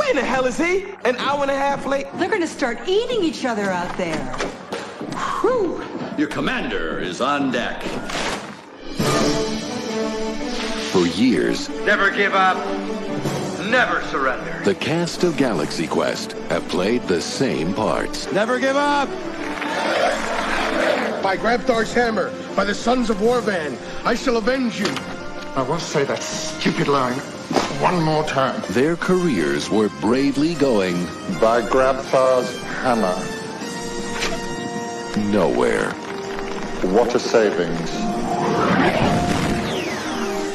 Where the hell is he? An hour and a half late? They're going to start eating each other out there. Whew. Your commander is on deck. For years, Never give up. Never surrender. the cast of Galaxy Quest have played the same parts. Never give up! By Grabthar's hammer, by the sons of Warvan, I shall avenge you. I will say that stupid line one more time. Their careers were bravely going By Grabthar's hammer. nowhere. What a savings.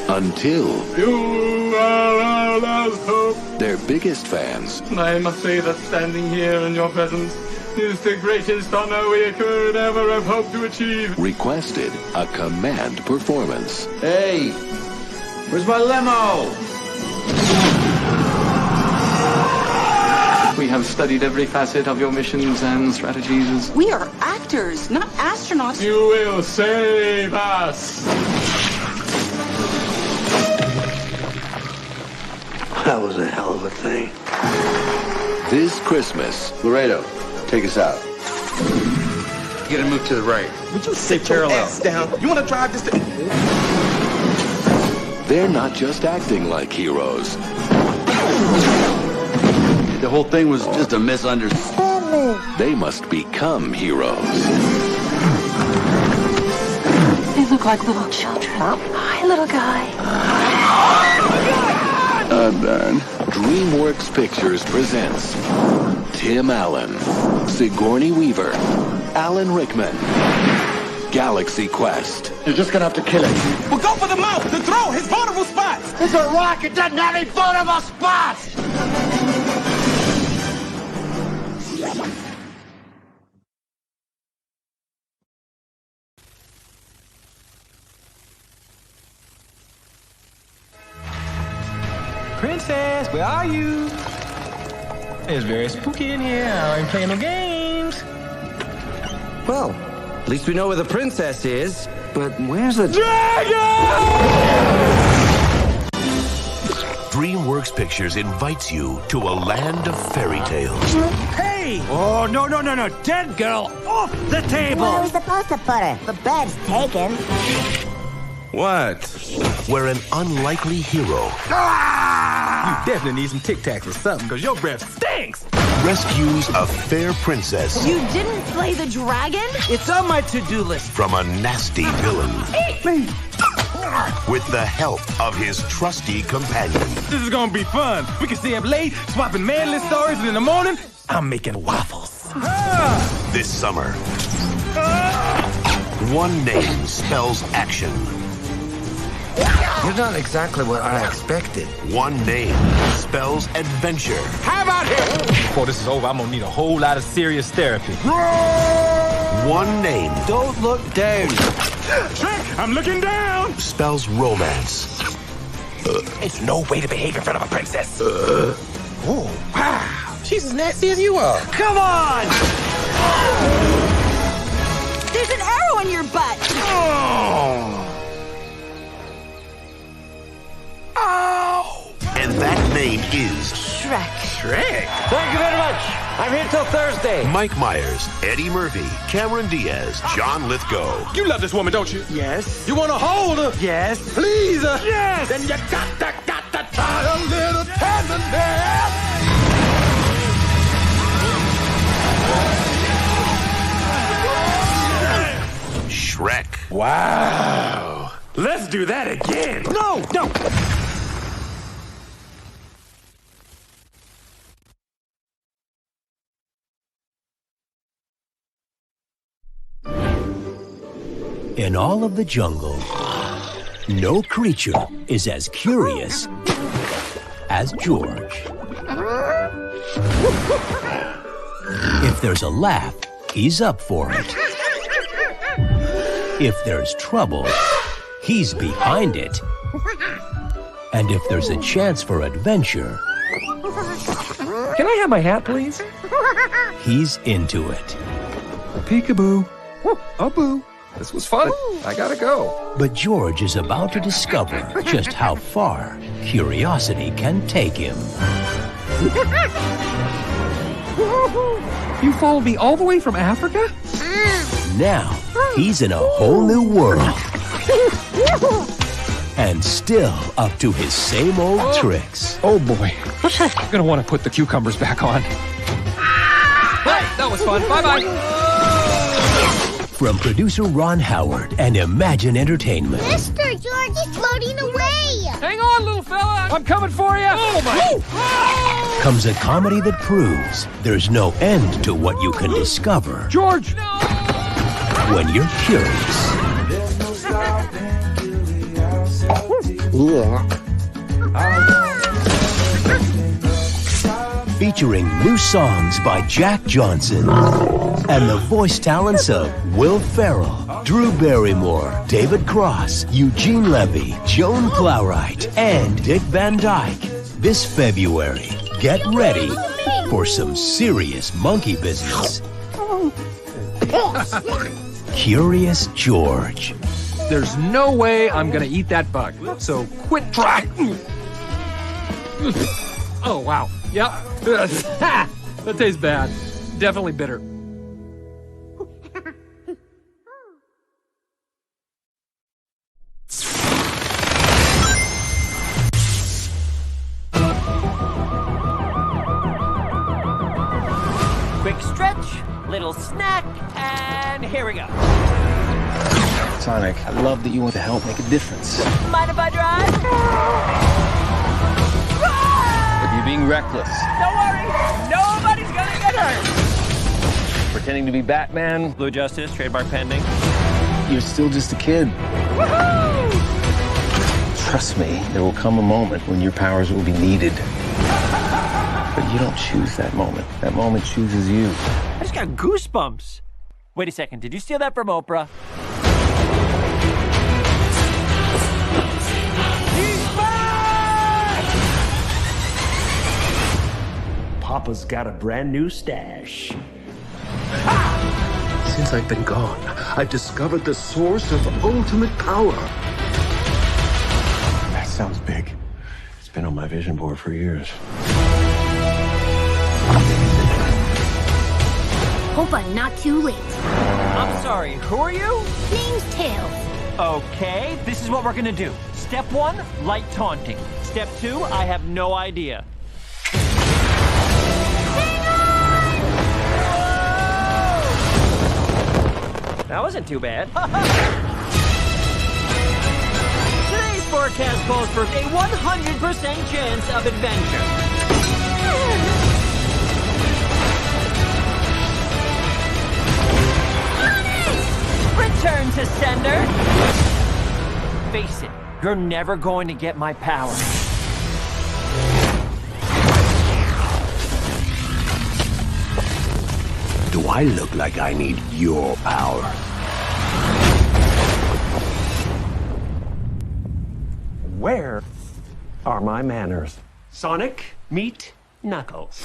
Until You are our last hope. their biggest fans I must say that standing here in your presence is the greatest honor we could ever have hoped to achieve. requested a command performance. Hey, where's my limo? We have studied every facet of your missions and strategies. We are actors, not astronauts. You will save us. That was a hell of a thing. This Christmas, Laredo, take us out. You gotta move to the right. Would you sit your ass down? You want to drive this thing? they're not just acting like heroes. The whole thing was just a misunderstanding. They must become heroes. They look like little children. Hi, little guy. I'm done. DreamWorks Pictures presents Tim Allen, Sigourney Weaver, Alan Rickman, Galaxy Quest. You're just gonna have to kill it. Well, go for the mouth, the throw, his vulnerable spots. It's a rock. It doesn't have any vulnerable spots. Princess, where are you? It's very spooky in here. I ain't playing no games. Well, at least we know where the princess is. But where's the DreamWorks Pictures invites you to a land of fairy tales. Hey! Oh, no. Dead girl off the table! Where are we supposed to put her? The bed's taken. What? Where an unlikely hero You definitely need some Tic Tacs or something, because your breath stinks! rescues a fair princess You didn't slay the dragon? It's on my to-do list. from a nasty villain Eat me! with the help of his trusty companion. This is gonna be fun. We can stay up late, swapping manly stories, and in the morning, I'm making waffles. This summer, one name spells action. You're not exactly what I expected. One name spells adventure. How about him? Before this is over, I'm gonna need a whole lot of serious therapy. One name Don't look down. Shrek, I'm looking down! spells romance. It's no way to behave in front of a princess. Oh, wow. She's as nasty as you are. Come on! There's an arrow in your butt! And that name is Shrek. Shrek? Thank you very much. I'm here till Thursday. Mike Myers, Eddie Murphy, Cameron Diaz, John Lithgow. You love this woman, don't you? Yes. You wanna hold her? Yes. Please her? Yes. Then you got to try a little tenderness. Shrek. Wow. Let's do that again. No. In all of the jungle, no creature is as curious as George. If there's a laugh, he's up for it. If there's trouble, he's behind it. And if there's a chance for adventure, Can I have my hat, please? he's into it. Peekaboo. Oh, boo. This was fun. I gotta go. But George is about to discover just how far curiosity can take him. You followed me all the way from Africa? Now, he's in a whole new world. And still up to his same old tricks. Oh boy. I'm gonna want to put the cucumbers back on. Hey, that was fun. Bye-bye. From producer Ron Howard and Imagine Entertainment Mr. George is floating away. Hang on, little fella. I'm coming for you. Oh, my. comes a comedy that proves there's no end to what you can discover George! when you're curious. Featuring new songs by Jack Johnson and the voice talents of Will Ferrell, Drew Barrymore, David Cross, Eugene Levy, Joan Plowright, and Dick Van Dyke. This February, get ready for some serious monkey business. Curious George. There's no way I'm gonna eat that bug, so quit trying. Oh, wow. Yep. That tastes bad. Definitely bitter. Quick stretch, little snack, and here we go. Sonic, I love that you want to help make a difference. Mind if I drive? But you're being reckless. Don't worry, nobody's gonna get hurt. Pretending to be Batman. Blue Justice, trademark pending. You're still just a kid. Woohoo! Trust me, there will come a moment when your powers will be needed. But you don't choose that moment. That moment chooses you. I just got goosebumps. Wait a second, did you steal that from Oprah? Papa's got a brand new stash. Since I've been gone, I've discovered the source of ultimate power. That sounds big. It's been on my vision board for years. Hope I'm not too late. I'm sorry, who are you? Name's Tails. Okay, this is what we're gonna do. Step 1, light taunting. Step 2, I have no idea. That wasn't too bad. Today's forecast calls for a 100% chance of adventure. Return to sender. Face it, you're never going to get my power. Do I look like I need your power? Where are my manners? Sonic, meet Knuckles.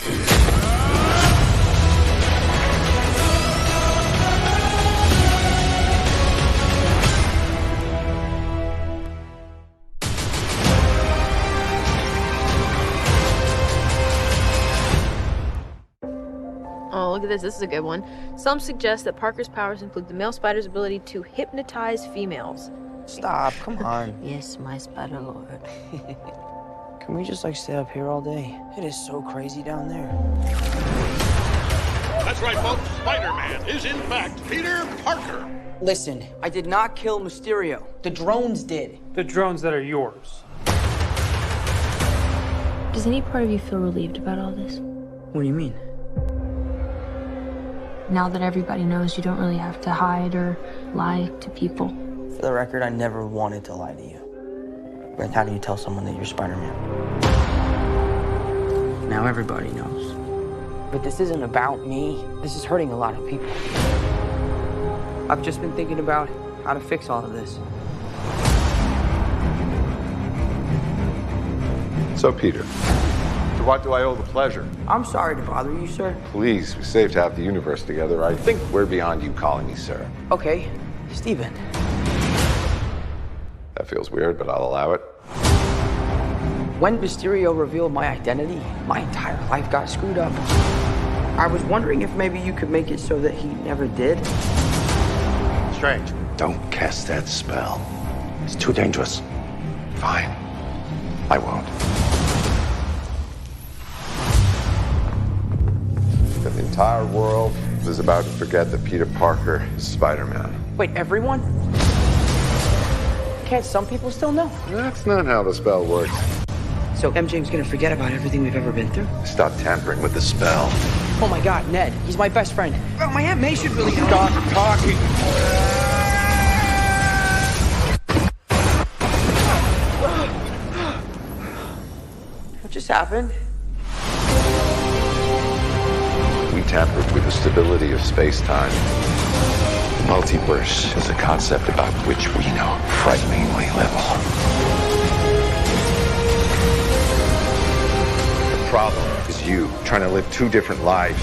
Oh, look at this. This is a good one. Some suggest that Parker's powers include the male spider's ability to hypnotize females. Stop, come on. Yes, my spider lord. Can we just, like, stay up here all day? It is so crazy down there. That's right, folks. Spider-Man is, in fact, Peter Parker. Listen, I did not kill Mysterio. The drones did. The drones that are yours. Does any part of you feel relieved about all this? What do you mean? Now that everybody knows, you don't really have to hide or lie to people. For the record, I never wanted to lie to you. But how do you tell someone that you're Spider-Man? Now everybody knows. But this isn't about me. This is hurting a lot of people. I've just been thinking about how to fix all of this. So, Peter, to what do I owe the pleasure? I'm sorry to bother you, sir. Please, we saved half the universe together. I think we're beyond you calling me sir. Okay, Steven. That feels weird, but I'll allow it. When Mysterio revealed my identity, my entire life got screwed up. I was wondering if maybe you could make it so that he never did. Strange. Don't cast that spell. It's too dangerous. Fine. I won't. The entire world is about to forget that Peter Parker is Spider-Man. Wait, everyone? Can't some people still know? That's not how the spell works. So MJ's gonna forget about everything we've ever been through? Stop tampering with the spell. Oh my God, Ned, he's my best friend. Oh, my Aunt May should really know. Stop talking. What just happened? We tampered with the stability of space-time. The multiverse is a concept about which we know frighteningly little. The problem is you trying to live two different lives.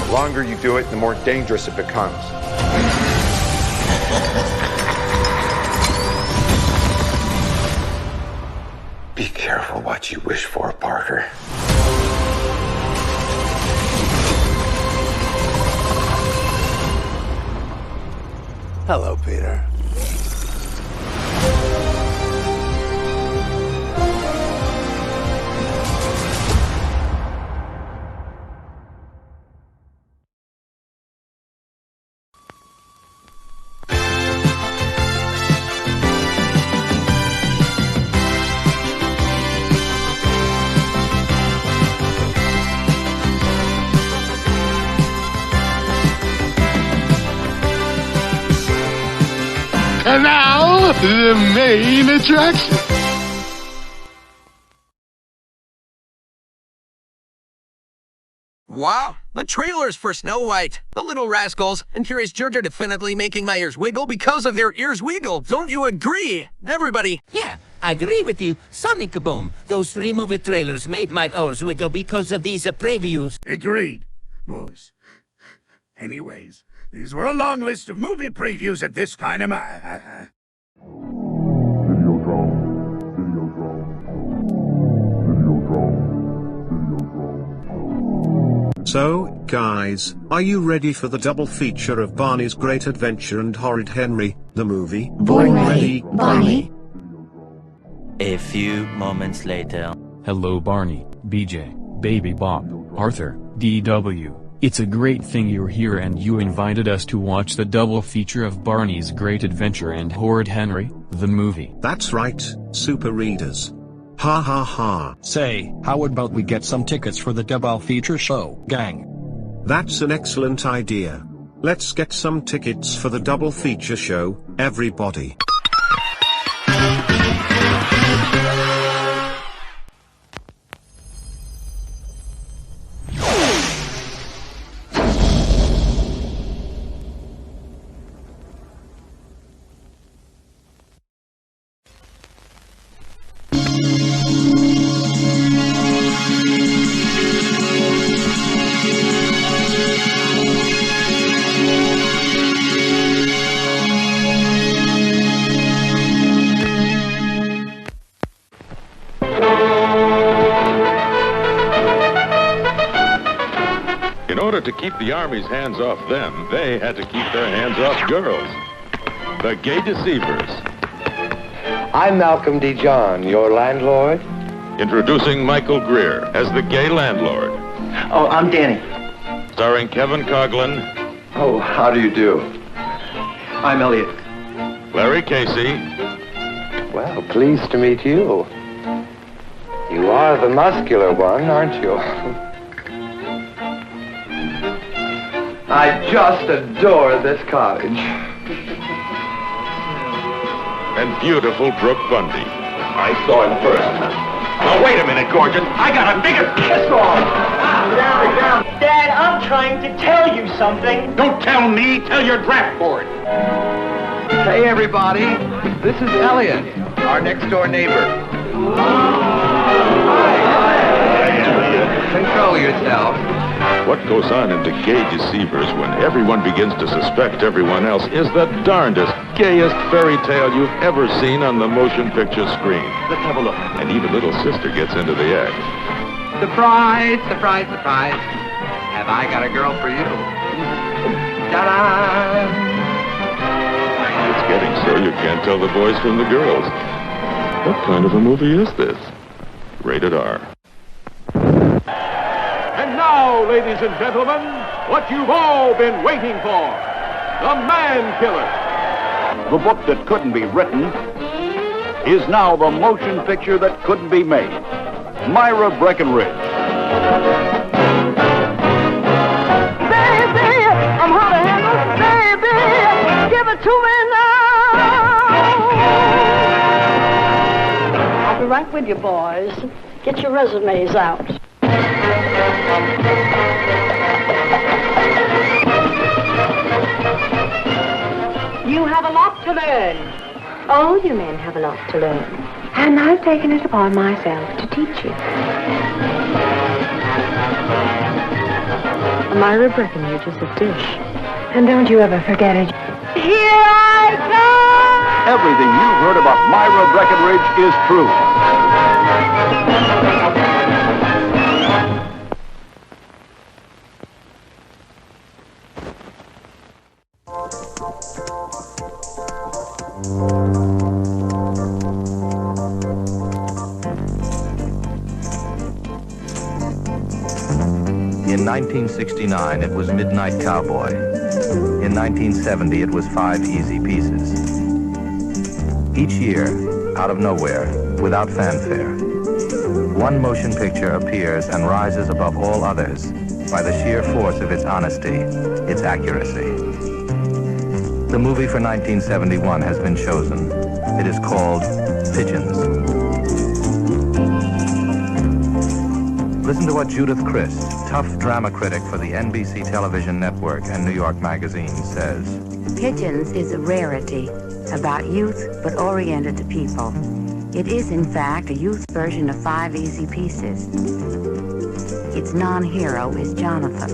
The longer you do it, the more dangerous it becomes. Be careful what you wish for, Parker. Hello, Peter. And now, the main attraction. Wow, the trailers for Snow White, The Little Rascals, and here is Georgia definitely making my ears wiggle because of their ears wiggle. Don't you agree? Everybody. Yeah, agree with you. Sonic Boom. Those 3 movie trailers made my ears wiggle because of these previews. Agreed, boys. Anyways, these were a long list of movie previews at this kind of So, guys, are you ready for the double feature of Barney's Great Adventure and Horrid Henry, the movie? Born ready, Barney. A few moments later. Hello Barney, BJ, Baby Bob, Arthur, DW. It's a great thing you're here and you invited us to watch the double feature of Barney's Great Adventure and Horrid Henry, the movie. That's right, super readers. Ha ha ha. Say, how about we get some tickets for the double feature show, gang? That's an excellent idea. Let's get some tickets for the double feature show, everybody. In order to keep the Army's hands off them, they had to keep their hands off girls. The Gay Deceivers. I'm Malcolm D. John, your landlord. Introducing Michael Greer as the gay landlord. Oh, I'm Danny. Starring Kevin Coughlin. Oh, how do you do? I'm Elliot. Larry Casey. Well, pleased to meet you. You are the muscular one, aren't you? I just adore this cottage. And beautiful Brooke Bundy. I saw him first. Now, wait a minute, gorgeous. I got a bigger kiss off. Dad, I'm trying to tell you something. Don't tell me. Tell your draft board. Hey, everybody. This is Elliot, our next-door neighbor. Control yourself. What goes on in The Gay Deceivers when everyone begins to suspect everyone else is the darndest, gayest fairy tale you've ever seen on the motion picture screen. Let's have a look. And even little sister gets into the act. Surprise, surprise, surprise. Have I got a girl for you? Ta-da! It's getting so you can't tell the boys from the girls. What kind of a movie is this? Rated R. And now, ladies and gentlemen, what you've all been waiting for, The Man Killer. The book that couldn't be written is now the motion picture that couldn't be made. Myra Breckenridge. Baby, I'm hot to handle. Baby, give it to me now. I'll be right with you, boys. Get your resumes out. You have a lot to learn. All you men have a lot to learn. And I've taken it upon myself to teach you. Myra Breckenridge is a dish. And don't you ever forget it. Here I come! Everything you've heard about Myra Breckenridge is true. In 1969, it was Midnight Cowboy. In 1970, it was 5 Easy Pieces. Each year, out of nowhere, without fanfare, one motion picture appears and rises above all others by the sheer force of its honesty, its accuracy. The movie for 1971 has been chosen. It is called Pigeons. Listen to what Judith Crist, tough drama critic for the NBC television network and New York Magazine, says. Pigeons is a rarity, about youth but oriented to people. It is, in fact, a youth version of 5 Easy Pieces. Its non-hero is Jonathan.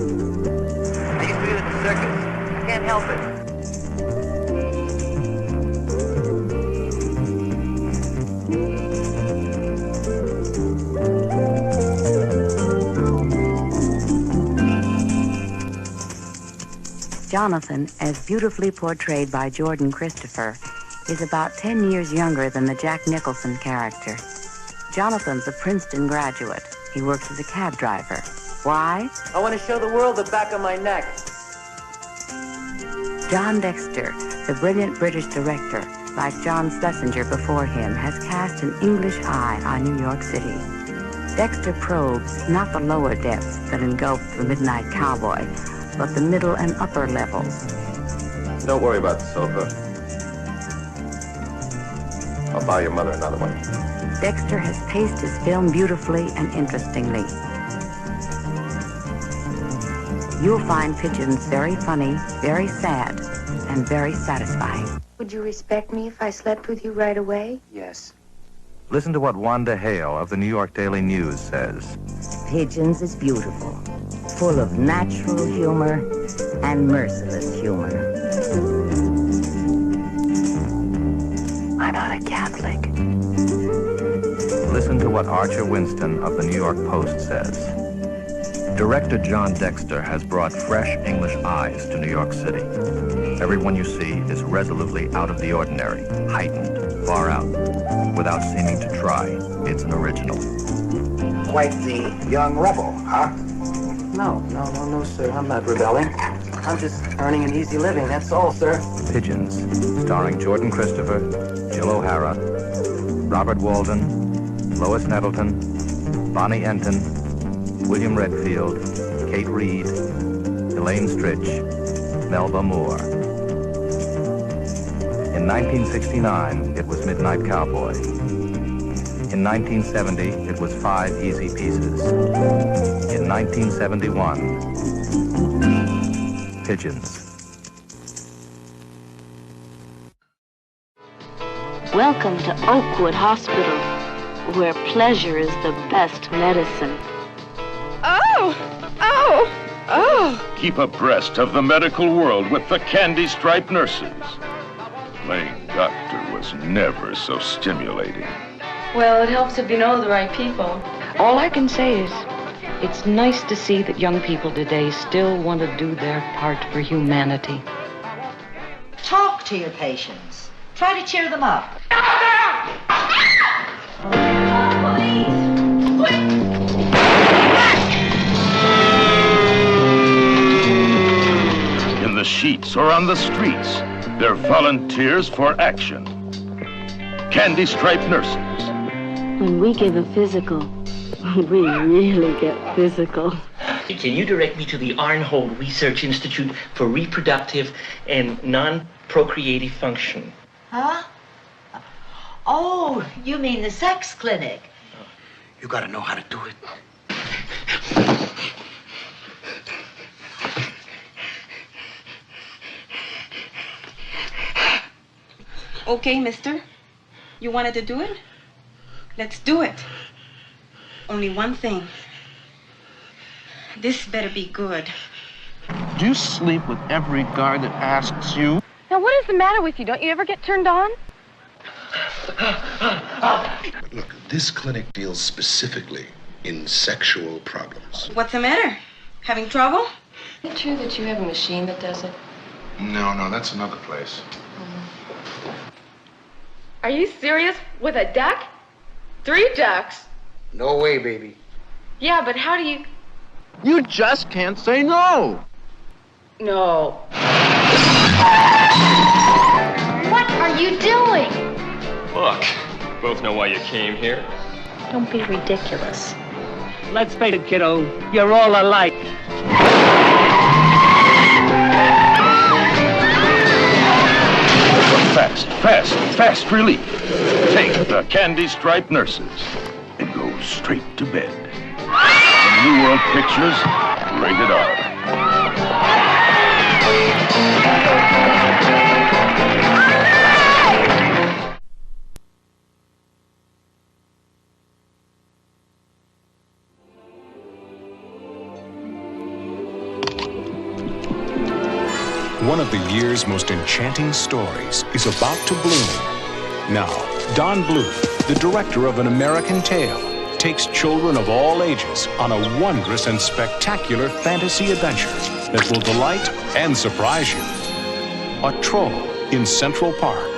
I used to be in the circus. I can't help it. Jonathan, as beautifully portrayed by Jordan Christopher, is about 10 years younger than the Jack Nicholson character. Jonathan's a Princeton graduate. He works as a cab driver. Why? I want to show the world the back of my neck. John Dexter, the brilliant British director, like John Schlesinger before him, has cast an English eye on New York City. Dexter probes not the lower depths that engulf the Midnight Cowboy, but the middle and upper levels. Don't worry about the sofa. I'll buy your mother another one. Dexter has paced his film beautifully and interestingly. You'll find Pigeons very funny, very sad, and very satisfying. Would you respect me if I slept with you right away? Yes. Listen to what Wanda Hale of the New York Daily News says. Pigeons is beautiful, full of natural humor and merciless humor. I'm not a Catholic. Listen to what Archer Winston of the New York Post says. Director John Dexter has brought fresh English eyes to New York City. Everyone you see is resolutely out of the ordinary, heightened, far out, without seeming to try. It's an original. Quite the young rebel, huh? No, sir. I'm not rebelling. I'm just earning an easy living, that's all, sir. Pigeons, starring Jordan Christopher, Jill O'Hara, Robert Walden, Lois Nettleton, Bonnie Enton, William Redfield, Kate Reed, Elaine Stritch, Melba Moore. In 1969, it was Midnight Cowboy. In 1970, it was 5 Easy Pieces. In 1971, Pigeons. Welcome to Oakwood Hospital, where pleasure is the best medicine. Keep abreast of the medical world with the candy-striped nurses. Playing doctor was never so stimulating. Well, it helps if you know the right people. All I can say is, it's nice to see that young people today still want to do their part for humanity. Talk to your patients. Try to cheer them up. In the sheets or on the streets, they're volunteers for action. Candy-striped nurses. When we give a physical, we really get physical. Can you direct me to the Arnhold Research Institute for Reproductive and Non-Procreative Function? Huh? Oh, you mean the sex clinic. You gotta know how to do it. Okay, mister. You wanted to do it? Let's do it. Only one thing. This better be good. Do you sleep with every guard that asks you? Now, what is the matter with you? Don't you ever get turned on? Look, this clinic deals specifically in sexual problems. What's the matter? Having trouble? Is it true that you have a machine that does it? No, that's another place. Are you serious? With a duck? 3 ducks? No way, baby. Yeah, but how do you... You just can't say no. No. What are you doing? Look, both know why you came here. Don't be ridiculous. Let's face it, kiddo. You're all alike. Fast relief. Take the candy-striped nurses and go straight to bed. New World Pictures, rated R. One of the year's most enchanting stories is about to bloom. Now, Don Bluth, the director of An American Tale, takes children of all ages on a wondrous and spectacular fantasy adventure that will delight and surprise you. A Troll in Central Park.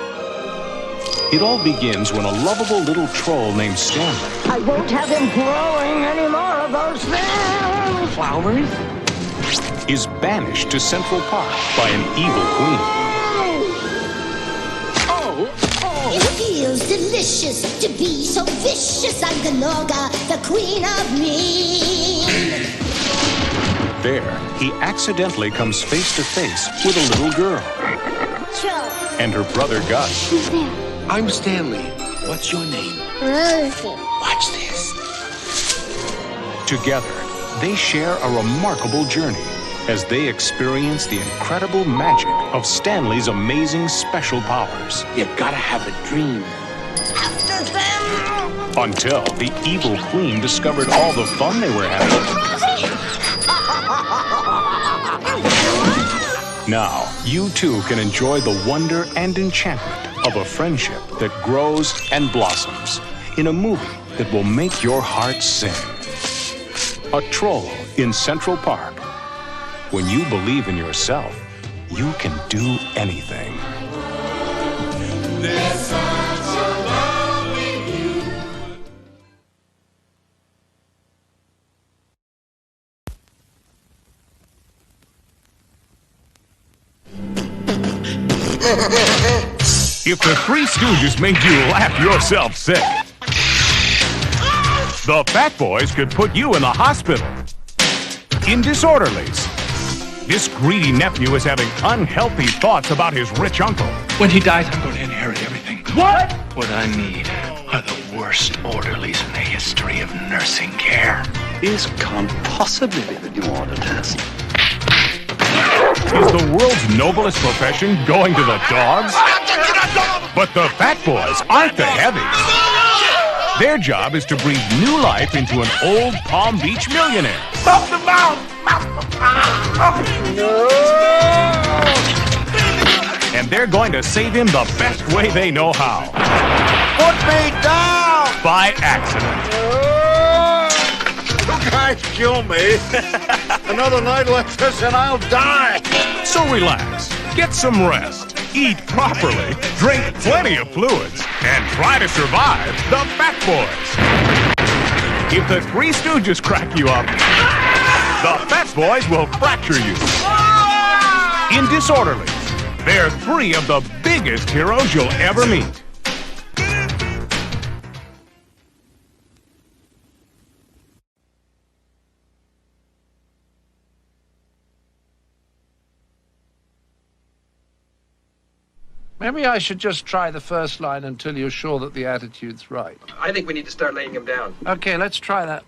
It all begins when a lovable little troll named Stanley I won't have him growing any more of those things! Flowers? Is banished to Central Park by an evil queen. It feels delicious to be so vicious. I'm Ganoga, the queen of mean. There, he accidentally comes face to face with a little girl. Troll. And her brother Gus. Who's there? I'm Stanley. What's your name? Rosie. Watch this. Together, they share a remarkable journey as they experience the incredible magic of Stanley's amazing special powers. You gotta have a dream. After them! Until the evil queen discovered all the fun they were having. Now, you too can enjoy the wonder and enchantment of a friendship that grows and blossoms in a movie that will make your heart sing. A Troll in Central Park. When you believe in yourself, you can do anything. There's such a lovely view. If the Three Stooges made you laugh yourself sick, the Fat Boys could put you in the hospital. In Disorderlies, this greedy nephew is having unhealthy thoughts about his rich uncle. When he dies, I'm going to inherit everything. What? What I need are the worst orderlies in the history of nursing care. This can't possibly be the new order test. Is the world's noblest profession going to the dogs? But the Fat Boys aren't the heavies. Their job is to breathe new life into an old Palm Beach millionaire. Stop the mouth! No! And they're going to save him the best way they know how. Put me down! By accident. You guys kill me. Another night like this and I'll die. So relax, get some rest, eat properly, drink plenty of fluids, and try to survive the Fat Boys. If the Three Stooges crack you up, the Fat Boys will fracture you. In Disorderlies, they're three of the biggest heroes you'll ever meet. Maybe I should just try the first line until you're sure that the attitude's right. I think we need to start laying him down. Okay, let's try that.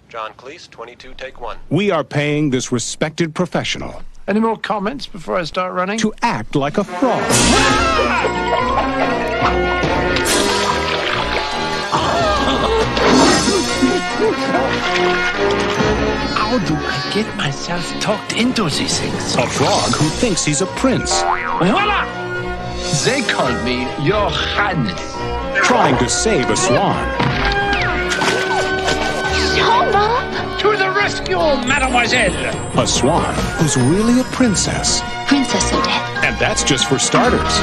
John Cleese, 22, take 1. We are paying this respected professional. Any more comments before I start running? To act like a frog. How do I get myself talked into these things? A frog who thinks he's a prince. Voila! They called me Your Highness. Trying to save a swan. To the rescue, mademoiselle! A swan who's really a princess. Princess Odette. And that's just for starters.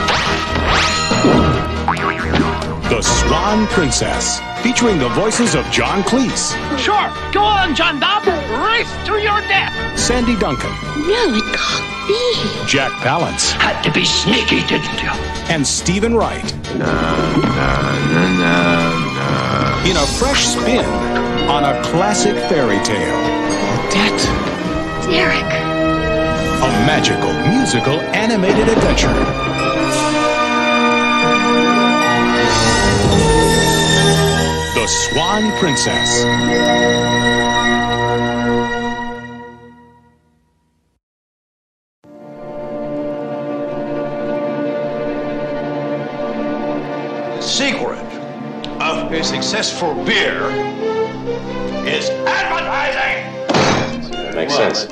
The Swan Princess, featuring the voices of John Cleese. Sure, go on, John Bob. Race to your death. Sandy Duncan. No, it can't be. Jack Palance. Had to be sneaky, didn't you? And Stephen Wright. In a fresh spin on a classic fairy tale. That? Derek. A magical, musical, animated adventure. The Swan Princess. The secret of a successful beer is advertising. Makes sense.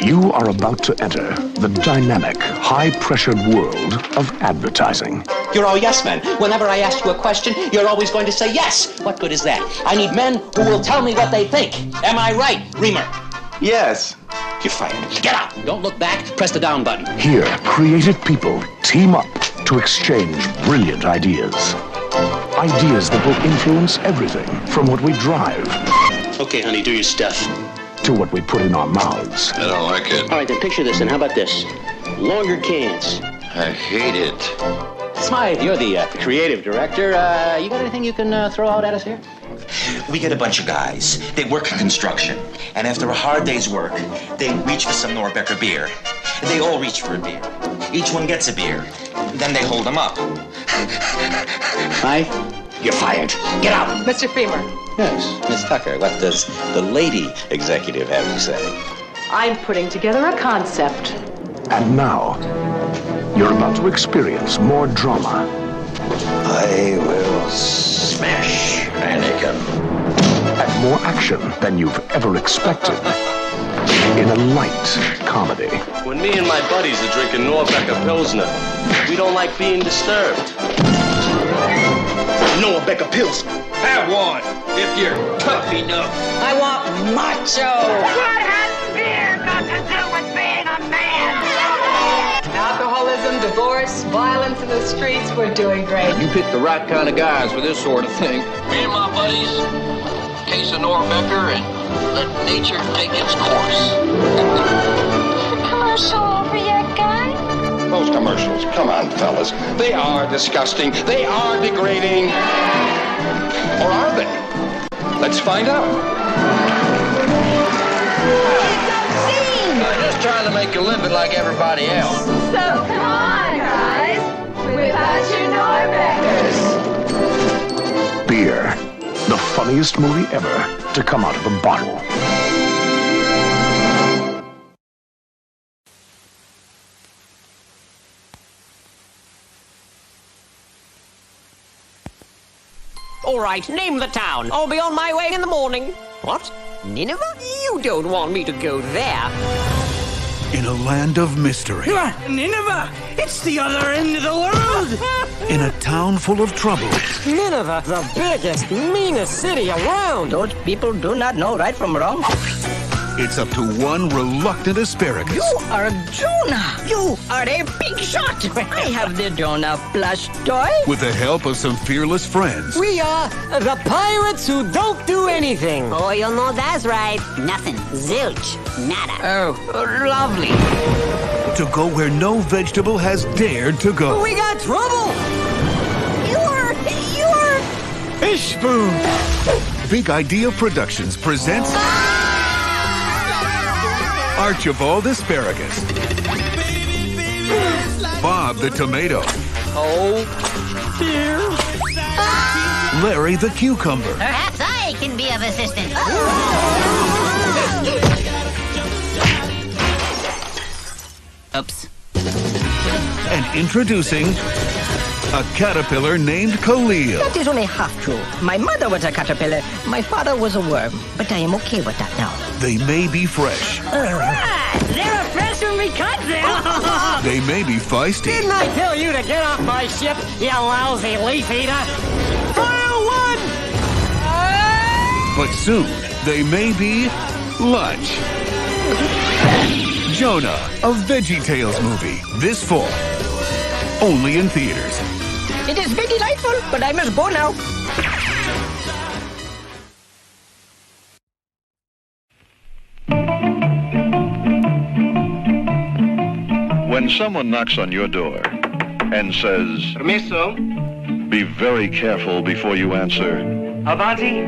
You are about to enter the dynamic, high-pressured world of advertising. You're all yes men. Whenever I ask you a question, you're always going to say yes. What good is that? I need men who will tell me what they think. Am I right, Reamer? Yes. You're fired. Get out. Don't look back. Press the down button. Here, creative people team up to exchange brilliant ideas. Ideas that will influence everything from what we drive. Okay, honey, do your stuff. To what we put in our mouths. I don't like it. All right, then picture this, and how about this? Longer cans. I hate it. Smythe, you're the creative director. You got anything you can throw out at us here? We get a bunch of guys. They work in construction. And after a hard day's work, they reach for some Norbecker beer. They all reach for a beer. Each one gets a beer. Then they hold them up. Smythe, you're fired. Get out. Mr. Femer. Yes, Miss Tucker, what does the lady executive have to say? I'm putting together a concept. And now, you're about to experience more drama. I will smash Anakin. And more action than you've ever expected. In a light comedy. When me and my buddies are drinking Norbecker Pilsner, we don't like being disturbed. Norbecker Pilsner. Have one, if you're tough enough. I want macho. What has beer got to do with being a man? Alcoholism, divorce, violence in the streets, we're doing great. You pick the right kind of guys for this sort of thing. Me and my buddies, case of Norbecker, and let nature take its course. Commercial over yet, guy? Those commercials, come on, fellas. They are disgusting. They are degrading. Or are they? Let's find out. Just trying to make a living like everybody else. So come on, guys. Without your Norbeckers. Beer. The funniest movie ever to come out of a bottle. All right, name the town. I'll be on my way in the morning. What? Nineveh? You don't want me to go there. In a land of mystery. Nineveh! It's the other end of the world! In a town full of trouble. Nineveh, the biggest, meanest city around. Those people do not know right from wrong. It's up to one reluctant asparagus. You are Jonah! You are a big shot! I have the Jonah plush toy. With the help of some fearless friends. We are the pirates who don't do anything. Oh, you know that's right. Nothing. Zilch. Nada. Oh, lovely. To go where no vegetable has dared to go. We got trouble! You're... Fish Spoon! Big Idea Productions presents... Archibald Asparagus. Bob the Tomato. Oh, dear. Larry the Cucumber. Perhaps I can be of assistance. Oops. And introducing a caterpillar named Khalil. That is only half true. My mother was a caterpillar. My father was a worm. But I am okay with that now. They may be fresh. They're fresh when we cut them. They may be feisty. Didn't I tell you to get off my ship, you lousy leaf eater? Fire one! But soon, they may be lunch. Jonah, a VeggieTales movie, this fall. Only in theaters. It is very delightful, but I must go now. When someone knocks on your door and says, Permiso? Be very careful before you answer. Avanti?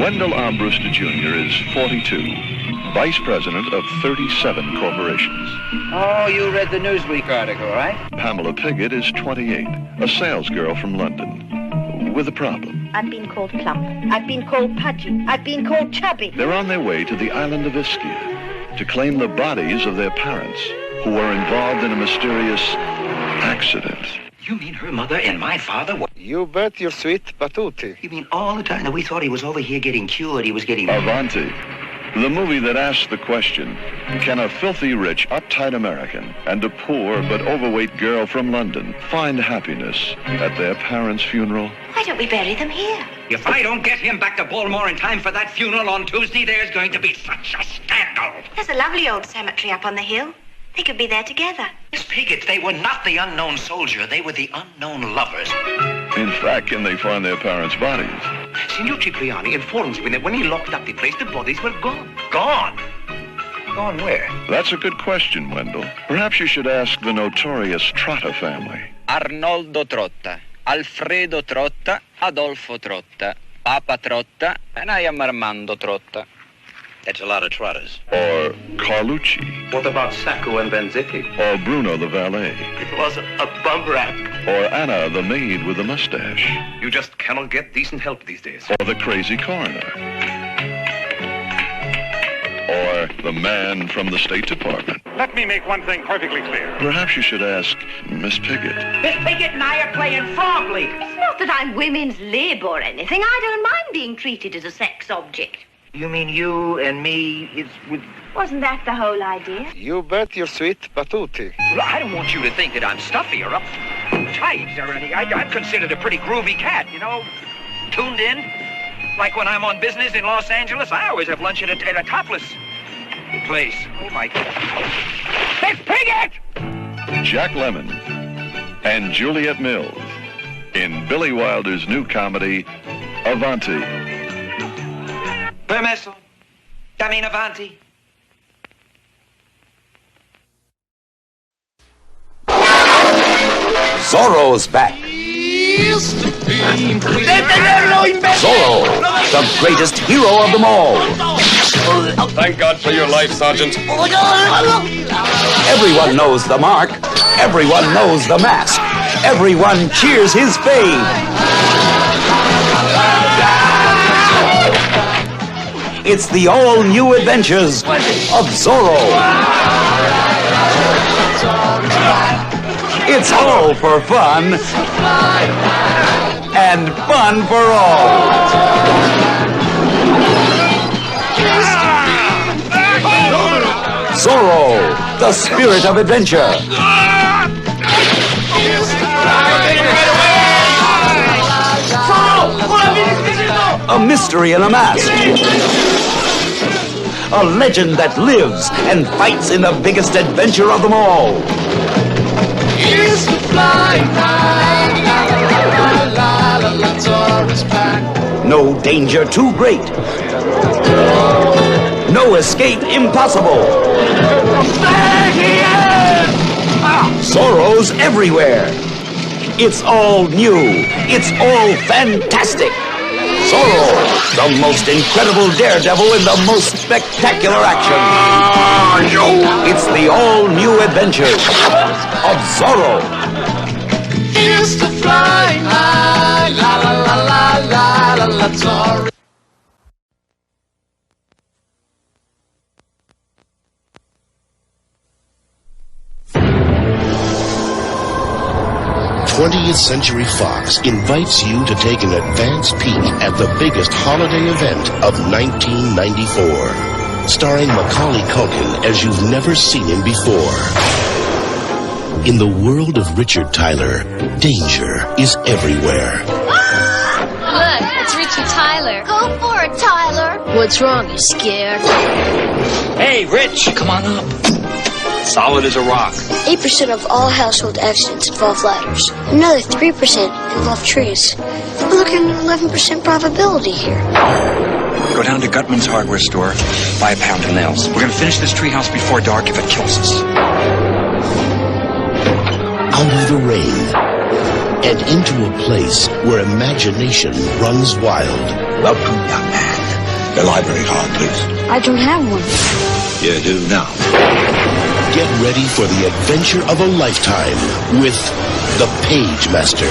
Wendell Armbruster Jr. is 42, vice president of 37 corporations. Oh, you read the Newsweek article, right? Pamela Piggott is 28, a salesgirl from London, with a problem. I've been called plump. I've been called pudgy. I've been called chubby. They're on their way to the island of Ischia to claim the bodies of their parents, who were involved in a mysterious accident. You mean her mother and my father were... You bet your sweet patootie. You mean all the time that we thought he was over here getting cured, he was getting... Avanti. The movie that asks the question, can a filthy rich, uptight American and a poor but overweight girl from London find happiness at their parents' funeral? Why don't we bury them here? If I don't get him back to Baltimore in time for that funeral on Tuesday, there's going to be such a scandal. There's a lovely old cemetery up on the hill. They could be there together. Miss Piggott, they were not the unknown soldier. They were the unknown lovers. In fact, can they find their parents' bodies? Signor Cipriani informs me that when he locked up the place, the bodies were gone. Gone? Gone where? That's a good question, Wendell. Perhaps you should ask the notorious Trotta family. Arnoldo Trotta, Alfredo Trotta, Adolfo Trotta, Papa Trotta, and I am Armando Trotta. That's a lot of trotters. Or Carlucci. What about Sacco and Benzetti? Or Bruno the valet. It was a bum rap. Or Anna the maid with the mustache. You just cannot get decent help these days. Or the crazy coroner. Or the man from the State Department. Let me make one thing perfectly clear. Perhaps you should ask Miss Piggott. Miss Piggott and I are playing frog league. It's not that I'm women's lib or anything. I don't mind being treated as a sex object. You mean you and me is with... Wasn't that the whole idea? You bet your sweet patootie. I don't want you to think that I'm stuffy or uptight or anything. I'm considered a pretty groovy cat, you know, tuned in. Like when I'm on business in Los Angeles, I always have lunch at a topless place. Oh, my God. Miss Piggott! Jack Lemmon and Juliet Mills in Billy Wilder's new comedy, Avanti. Permesso. Dammi avanti. Zorro's back. Zorro, the greatest hero of them all. Thank God for your life, Sergeant. Everyone knows the mark. Everyone knows the mask. Everyone cheers his fame. It's the all-new adventures of Zorro. It's all for fun, and fun for all. Zorro, the spirit of adventure. A mystery in a mask. A legend that lives and fights in the biggest adventure of them all. Here's the flying high, la la la la la la, Zorro's back. No danger too great. No escape impossible. There he is! Zorro's everywhere. It's all new. It's all fantastic. Zorro, the most incredible daredevil in the most spectacular action. It's the all-new adventures of Zorro. Here's the flying high, la la la la la la la, Zorro. 20th Century Fox invites you to take an advance peek at the biggest holiday event of 1994. Starring Macaulay Culkin as you've never seen him before. In the world of Richard Tyler, danger is everywhere. Look, it's Richie Tyler. Go for it, Tyler. What's wrong? You scared? Hey, Rich, come on up. Solid as a rock. 8% of all household accidents involve ladders. Another 3% involve trees. We're looking at an 11% probability here. Go down to Gutman's hardware store, buy a pound of nails. We're gonna finish this treehouse before dark if it kills us. Out of the rain and into a place where imagination runs wild. Welcome, young man. Your library card, please. I don't have one. You do now. Get ready for the adventure of a lifetime with the Page Master.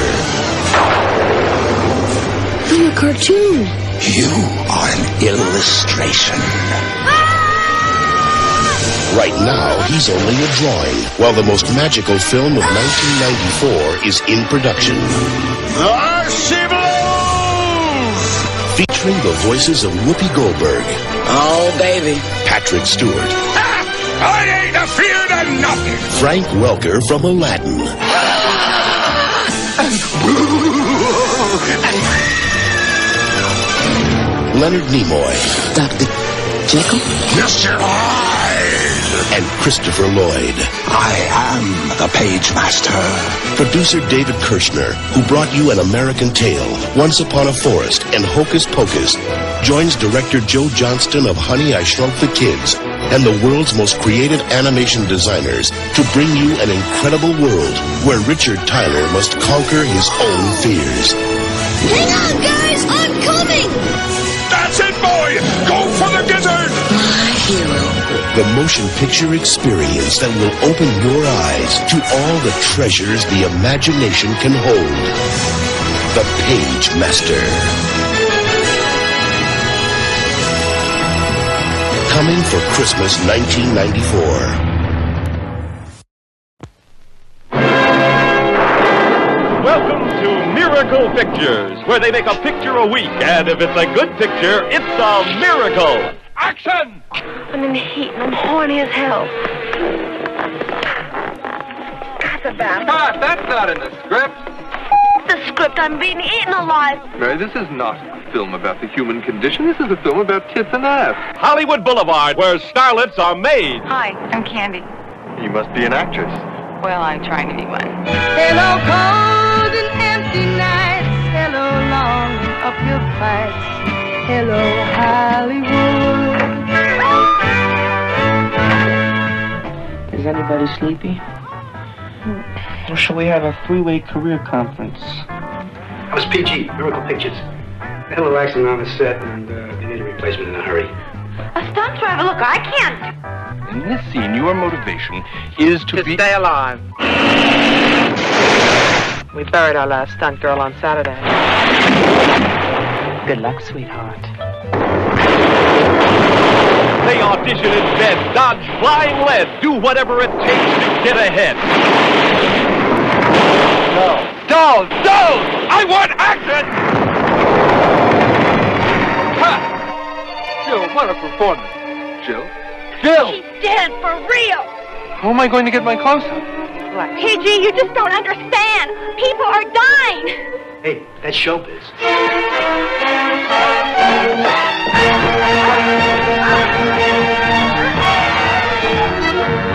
I'm a cartoon. You are an illustration. Right now, he's only a drawing, while the most magical film of 1994 is in production. There she blows! Featuring the voices of Whoopi Goldberg. Oh, baby. Patrick Stewart. I ain't afeard of nothing. Frank Welker from Aladdin. Leonard Nimoy. Dr. Jekyll? Mr. Hyde. And Christopher Lloyd. I am the Page Master. Producer David Kirshner, who brought you An American Tale, Once Upon a Forest, and Hocus Pocus, joins director Joe Johnston of Honey, I Shrunk the Kids, and the world's most creative animation designers to bring you an incredible world where Richard Tyler must conquer his own fears. Hang on, guys! I'm coming! That's it, boy! Go for the gizzard! My hero. The motion picture experience that will open your eyes to all the treasures the imagination can hold. The Page Master. Coming for Christmas 1994. Welcome to Miracle Pictures, where they make a picture a week, and if it's a good picture, it's a miracle. Action! I'm in the heat and I'm horny as hell. That's a bath. Ah, that's not in the script. The script, I'm being eaten alive. Mary, this is not a film about the human condition. This is a film about tits and ass. Hollywood Boulevard, where starlets are made. Hi, I'm Candy. You must be an actress. Well, I'm trying to be one. Hello, cold and empty nights. Hello, long and uphill fights. Hello, Hollywood. Is anybody sleepy? Or shall we have a three-way career conference? I was PG, Miracle Pictures. They had a little accident on the set, and they need a replacement in a hurry. A stunt driver, look, I can't. In this scene, your motivation is to stay alive. We buried our last stunt girl on Saturday. Good luck, sweetheart. They audition in bed, dodge flying lead, do whatever it takes to get ahead. No! I want action! Ha! Jill, what a performance. Jill? She's dead, for real. How am I going to get my close-up? PG, you just don't understand. People are dying. Hey, that's showbiz.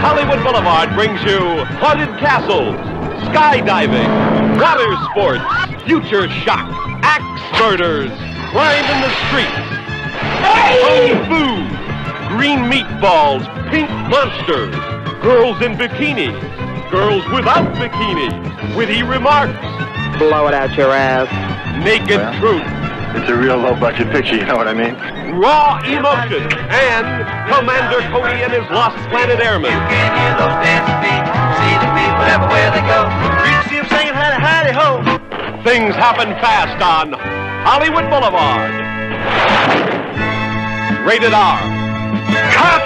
Hollywood Boulevard brings you haunted castles, skydiving, water sports, future shock, axe murders, crime in the streets, kung fu, green meatballs, pink monsters, girls in bikinis, girls without bikinis, witty remarks, blow it out your ass, naked truth. It's a real low-budget picture, you know what I mean? Raw emotion, and Commander Cody and his Lost Planet Airmen. You can hear those dancing feet, see the people everywhere they go. You see them singing hidey ho. Things happen fast on Hollywood Boulevard. Rated R. Cut!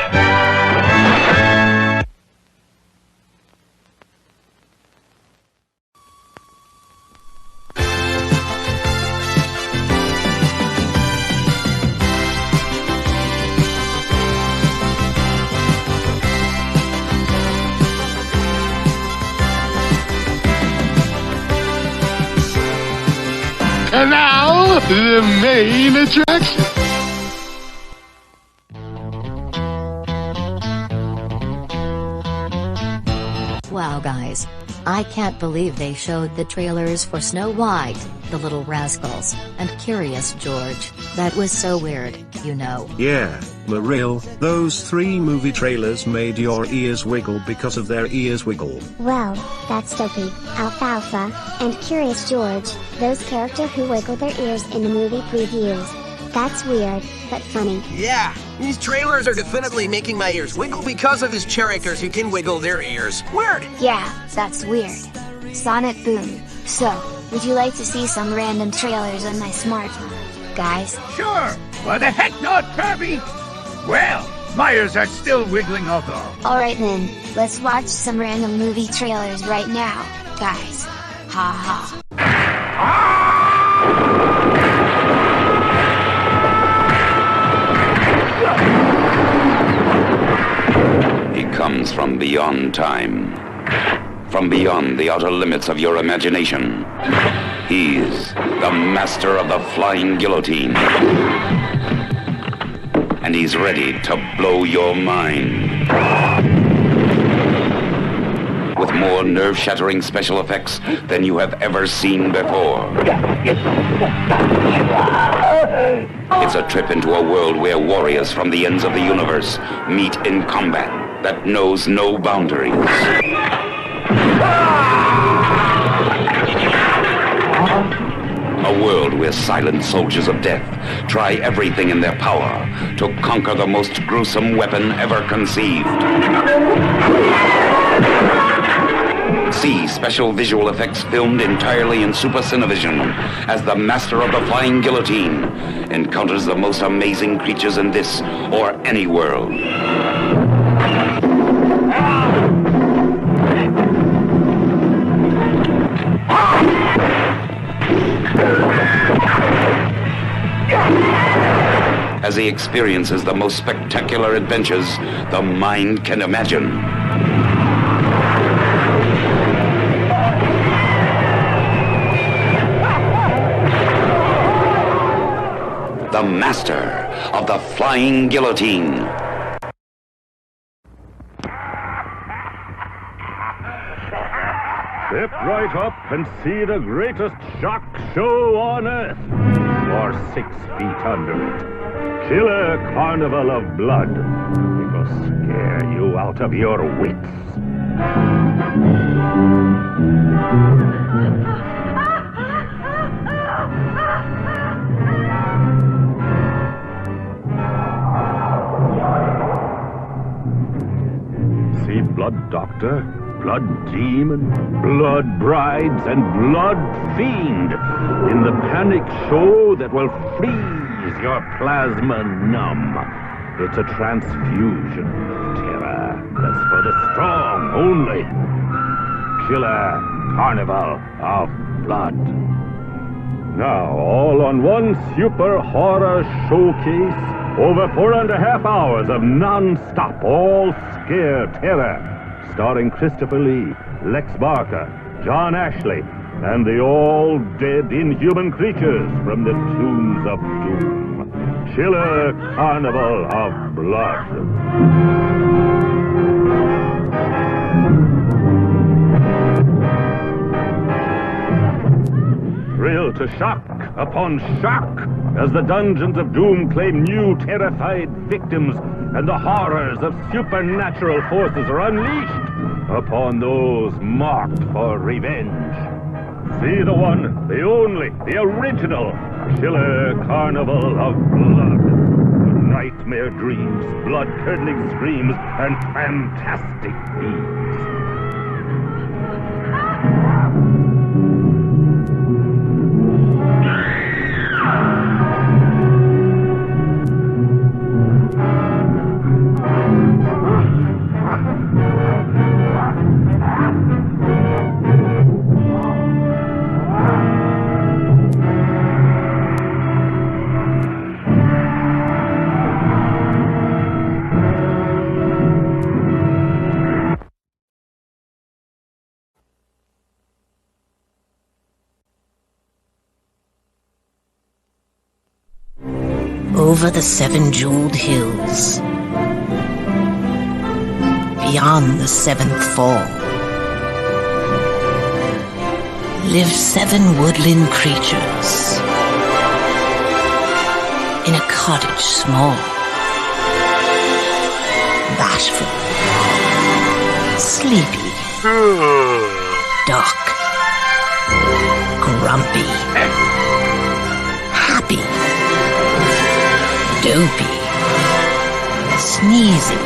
And now, the main attraction. Wow, guys. I can't believe they showed the trailers for Snow White, The Little Rascals, and Curious George. That was so weird, you know. Yeah, Maril, those 3 movie trailers made your ears wiggle because of their ears wiggle. Well, that's Dopey, Alfalfa, and Curious George, those characters who wiggle their ears in the movie previews. That's weird, but funny. Yeah, these trailers are definitely making my ears wiggle because of his characters who can wiggle their ears. Weird. Yeah, that's weird. Sonic Boom. So, would you like to see some random trailers on my smartphone, guys? Sure. Why the heck not, Kirby? Well, my ears are still wiggling although. Alright then, let's watch some random movie trailers right now, guys. Ha ha. comes from beyond time. From beyond the outer limits of your imagination. He's the master of the flying guillotine. And he's ready to blow your mind. With more nerve-shattering special effects than you have ever seen before. It's a trip into a world where warriors from the ends of the universe meet in combat that knows no boundaries. A world where silent soldiers of death try everything in their power to conquer the most gruesome weapon ever conceived. See special visual effects filmed entirely in Super Cinevision as the master of the flying guillotine encounters the most amazing creatures in this or any world. As he experiences the most spectacular adventures the mind can imagine. The master of the flying guillotine. Step right up and see the greatest shock show on Earth. Or 6 feet under it. Killer Carnival of Blood. It will scare you out of your wits. See Blood Doctor, Blood Demon, Blood Brides, and Blood Fiend in the panic show that will freeze your plasma numb. It's a transfusion of terror that's for the strong only. Killer Carnival of Blood. Now, all on one super horror showcase, over 4.5 hours of non-stop all-scare terror, starring Christopher Lee, Lex Barker, John Ashley, and the all-dead inhuman creatures from the Tombs of Doom. Killer Carnival of Blood. Thrill to shock upon shock as the dungeons of doom claim new terrified victims and the horrors of supernatural forces are unleashed upon those marked for revenge. See the one, the only, the original Killer Carnival of Blood. Nightmare dreams, blood-curdling screams, and fantastic feats. Over the 7 jeweled hills, beyond the 7th fall, live 7 woodland creatures in a cottage small, bashful, sleepy, dark, grumpy, happy, dopey, sneezy.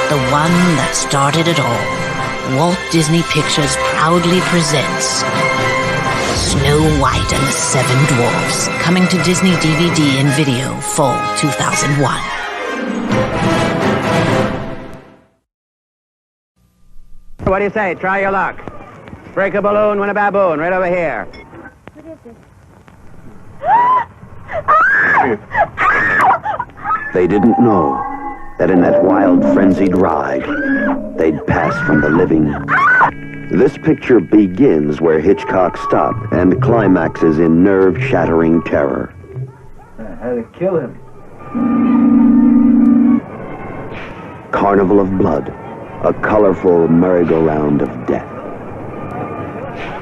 The one that started it all. Walt Disney Pictures proudly presents Snow White and the 7 Dwarfs, coming to Disney DVD and video fall 2001. What do you say? Try your luck. Break a balloon, win a baboon, right over here. What is it? They didn't know. that in that wild, frenzied ride, they'd pass from the living. This picture begins where Hitchcock stopped and climaxes in nerve-shattering terror. How to kill him? Carnival of Blood, a colorful merry-go-round of death.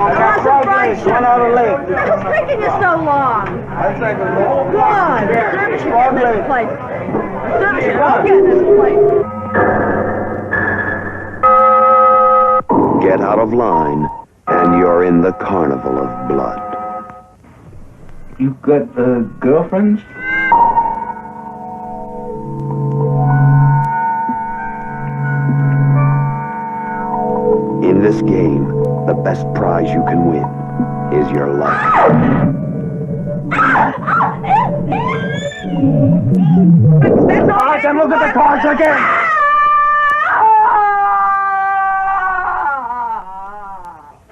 I'm surprised one out of lake. What's taking you so long? That's like a little... Come on, service should get in this place. Service should get in this place. Get out of line, and you're in the Carnival of Blood. You got girlfriends? In this game, the best prize you can win is your life. Then look at the cards again!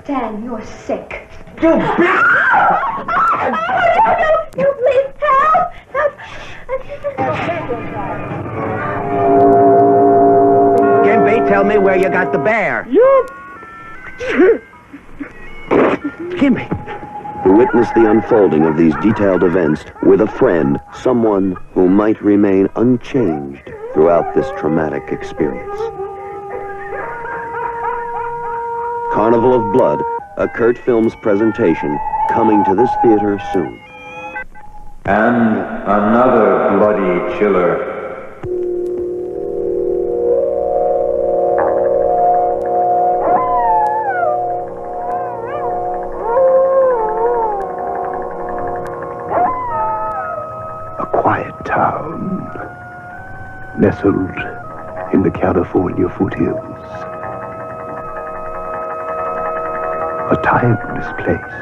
Dan, you're sick. You bitch! No, please, help! Kimby, tell me where you got the bear. Kimby. Witness the unfolding of these detailed events with a friend, someone who might remain unchanged throughout this traumatic experience. Carnival of Blood, a Kurt Films presentation, coming to this theater soon. And another bloody chiller. A quiet town, nestled in the California foothills. A timeless place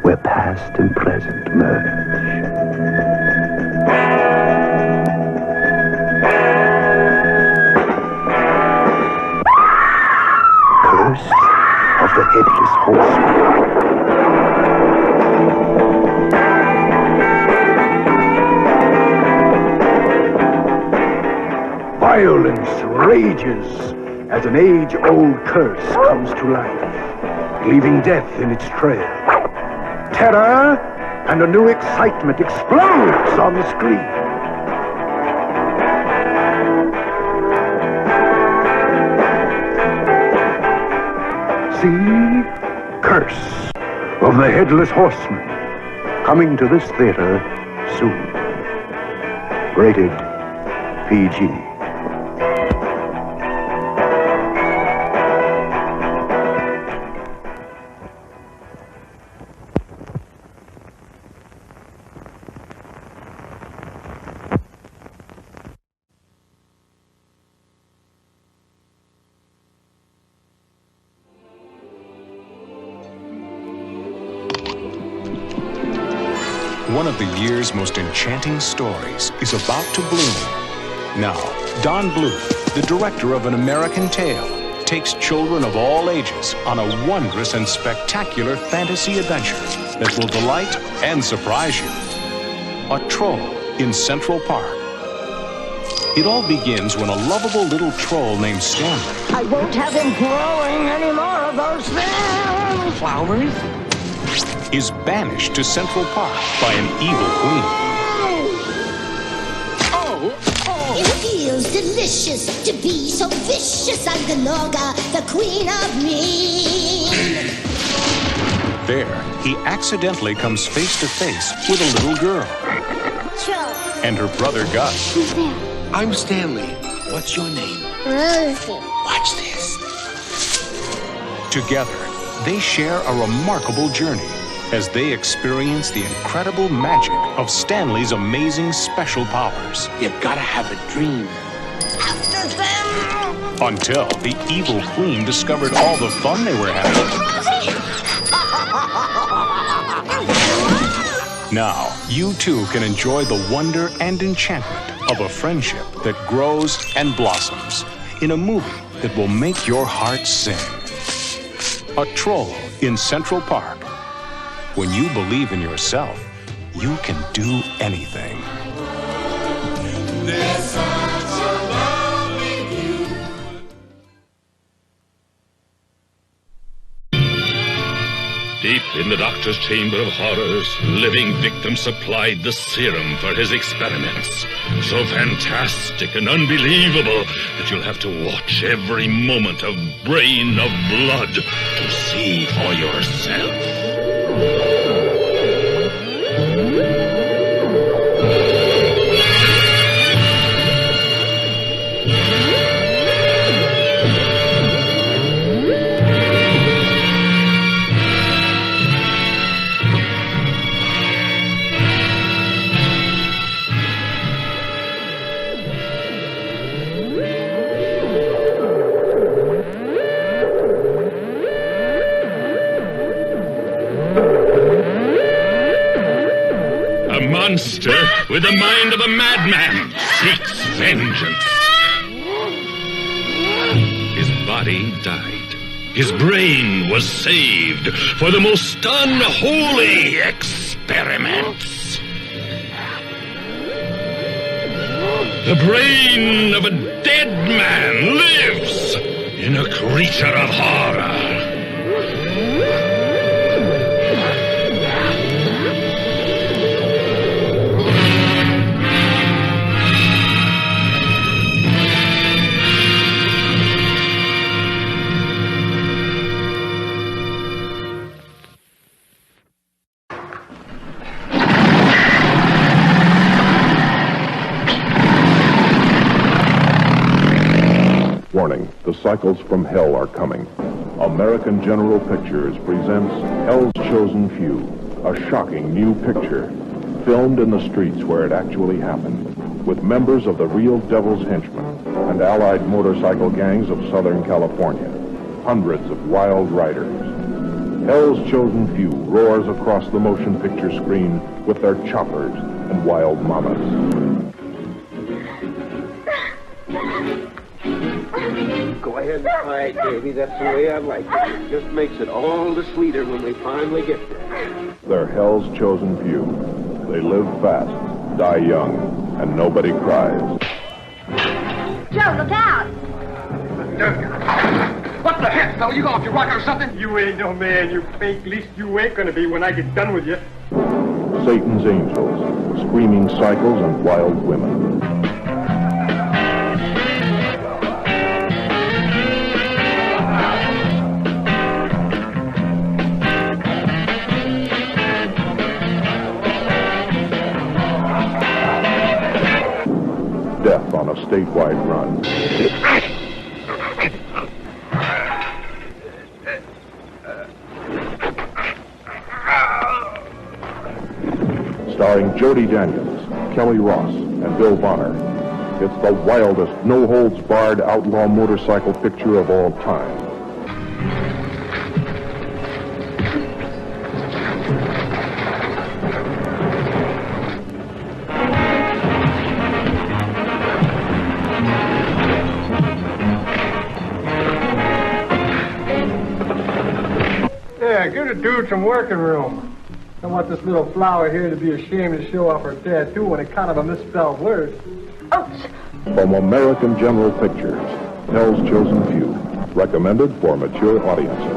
where past and present merge. Curse of the Headless Horseman. Violence rages as an age-old curse comes to life, leaving death in its trail. Terror and a new excitement explodes on the screen. See Curse of the Headless Horseman, coming to this theater soon. Rated PG. One of the year's most enchanting stories is about to bloom. Now, Don Bluth, the director of An American Tale, takes children of all ages on a wondrous and spectacular fantasy adventure that will delight and surprise you. A Troll in Central Park. It all begins when a lovable little troll named Stanley I won't have him growing any more of those things! Flowers? Is banished to Central Park by an evil queen. It feels delicious to be so vicious. I'm Ganoga, the queen of mean. There, he accidentally comes face to face with a little girl. And her brother Gus. Who's there? I'm Stanley. What's your name? Rosie. Watch this. Together, they share a remarkable journey as they experience the incredible magic of Stanley's amazing special powers. You've got to have a dream. After them! Until the evil queen discovered all the fun they were having. Now, you too can enjoy the wonder and enchantment of a friendship that grows and blossoms in a movie that will make your heart sing. A Troll in Central Park. When you believe in yourself, you can do anything. There's such a Deep in the doctor's chamber of horrors, living victims supplied the serum for his experiments. So fantastic and unbelievable that you'll have to watch every moment of Brain of Blood to see for yourself. Monster with the mind of a madman seeks vengeance. His body died. His brain was saved for the most unholy experiments. The brain of a dead man lives in a creature of horror. Warning, the cycles from hell are coming. American General Pictures presents Hell's Chosen Few, a shocking new picture, filmed in the streets where it actually happened, with members of the real Devil's Henchmen and allied motorcycle gangs of Southern California, hundreds of wild riders. Hell's Chosen Few roars across the motion picture screen with their choppers and wild mamas. Go ahead and try it, baby. That's the way I like it. It just makes it all the sweeter when we finally get there. They're Hell's Chosen Few. They live fast, die young, and nobody cries. Joe, look out! What the heck, fella? You going off your rocker or something? You ain't no man, you fake. At least you ain't gonna be when I get done with you. Satan's angels, screaming cycles and wild women. Death on a statewide run. Starring Jody Daniels, Kelly Ross, and Bill Bonner. It's the wildest, no-holds-barred outlaw motorcycle picture of all time. Yeah, give the dude some working room. I want this little flower here to be ashamed to show off her tattoo on account of a misspelled word. Ouch! From American General Pictures, Hell's Chosen Few. Recommended for mature audiences.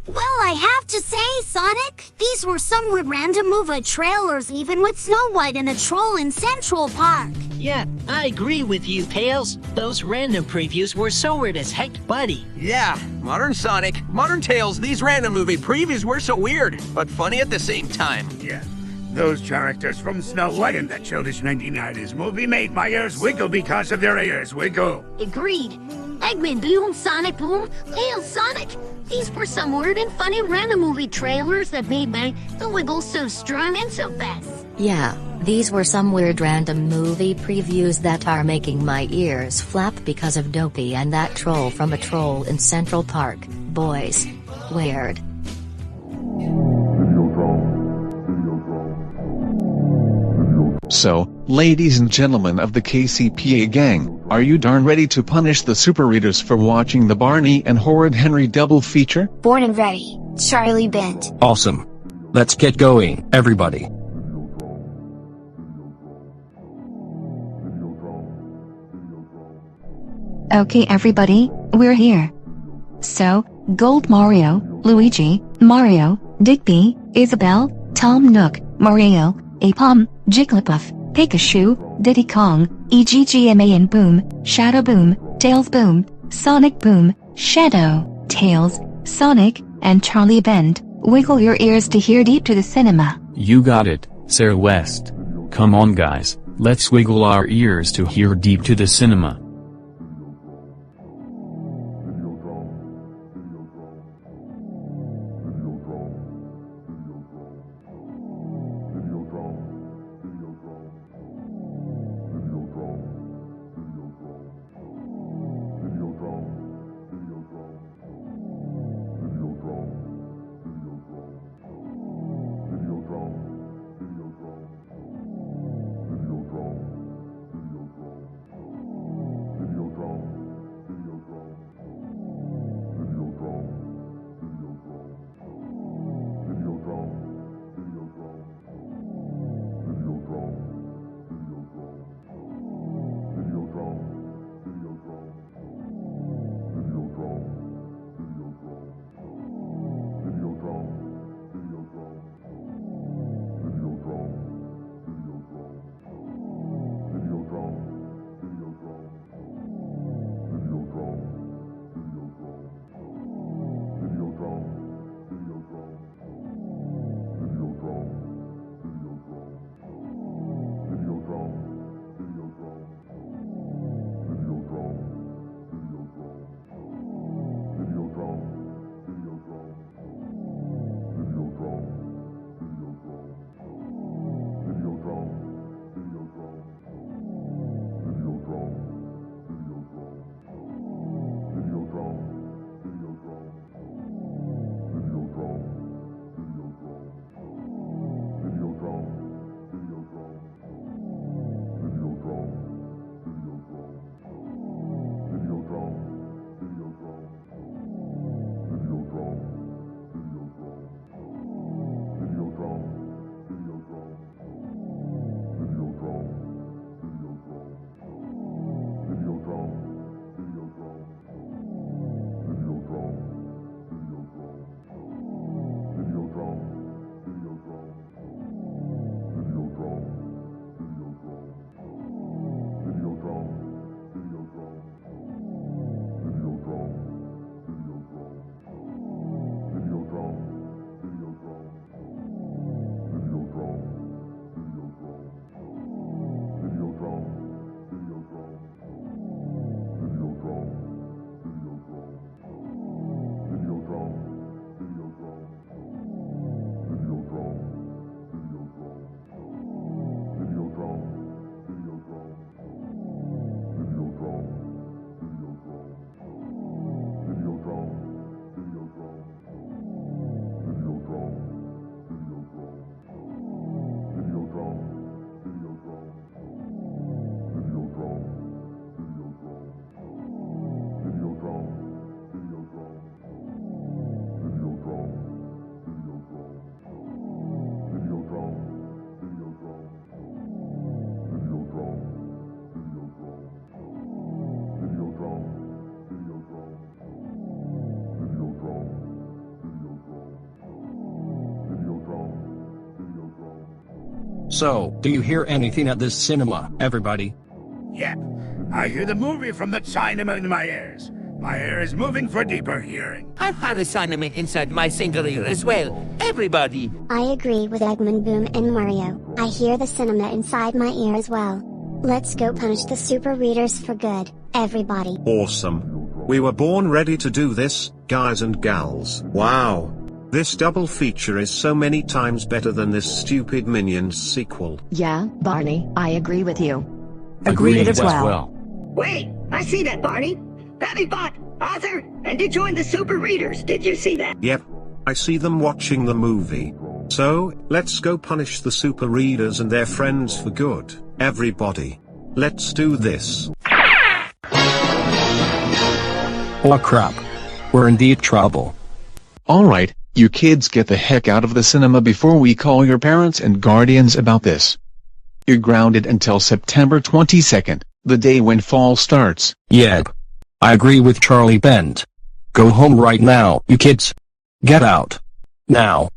Well, I have to say, Sonic, these were some random movie trailers, even with Snow White and the Troll in Central Park. Yeah, I agree with you, Tails. Those random previews were so weird as heck, buddy. Yeah, modern Sonic, modern Tails, these random movie previews were so weird, but funny at the same time. Yeah, those characters from Snow White in that childish 1990s movie made my ears wiggle because of their ears wiggle. Agreed. Eggman Boom, Sonic Boom, Tails Sonic. These were some weird and funny random movie trailers that made the wiggles so strong and so fast. Yeah, these were some weird random movie previews that are making my ears flap because of Dopey and that troll from A Troll in Central Park. Boys. Weird. So, ladies and gentlemen of the KCPA gang, are you darn ready to punish the super readers for watching the Barney and Horrid Henry double feature? Born and ready, Charlie Bent. Awesome. Let's get going, everybody. Okay everybody, we're here. So, Gold Mario, Luigi, Mario, Digby, Isabelle, Tom Nook, Mario, Apom, Jigglypuff, Pikachu, Diddy Kong, EGGMA and Boom, Shadow Boom, Tails Boom, Sonic Boom, Shadow, Tails, Sonic, and Charlie Bend. Wiggle your ears to hear Deep to the Cinema. You got it, Sarah West. Come on guys, let's wiggle our ears to hear Deep to the Cinema. So, do you hear anything at this cinema, everybody? Yep. I hear the movie from the Chinaman in my ears. My ear is moving for deeper hearing. I've had a Chinaman inside my single ear as well. Everybody. I agree with Eggman, Boom, and Mario. I hear the cinema inside my ear as well. Let's go punish the super readers for good, everybody. Awesome. We were born ready to do this, guys and gals. Wow. This double feature is so many times better than this stupid Minions sequel. Yeah, Barney, I agree with you. Agreed as well. Wait, I see that, Barney. Patty bought Arthur, and did join the super readers. Did you see that? Yep. I see them watching the movie. So, let's go punish the super readers and their friends for good, everybody. Let's do this. Oh crap. We're in deep trouble. Alright, you kids get the heck out of the cinema before we call your parents and guardians about this. You're grounded until September 22nd, the day when fall starts. Yep. I agree with Charlie Bent. Go home right now, you kids. Get out. Now.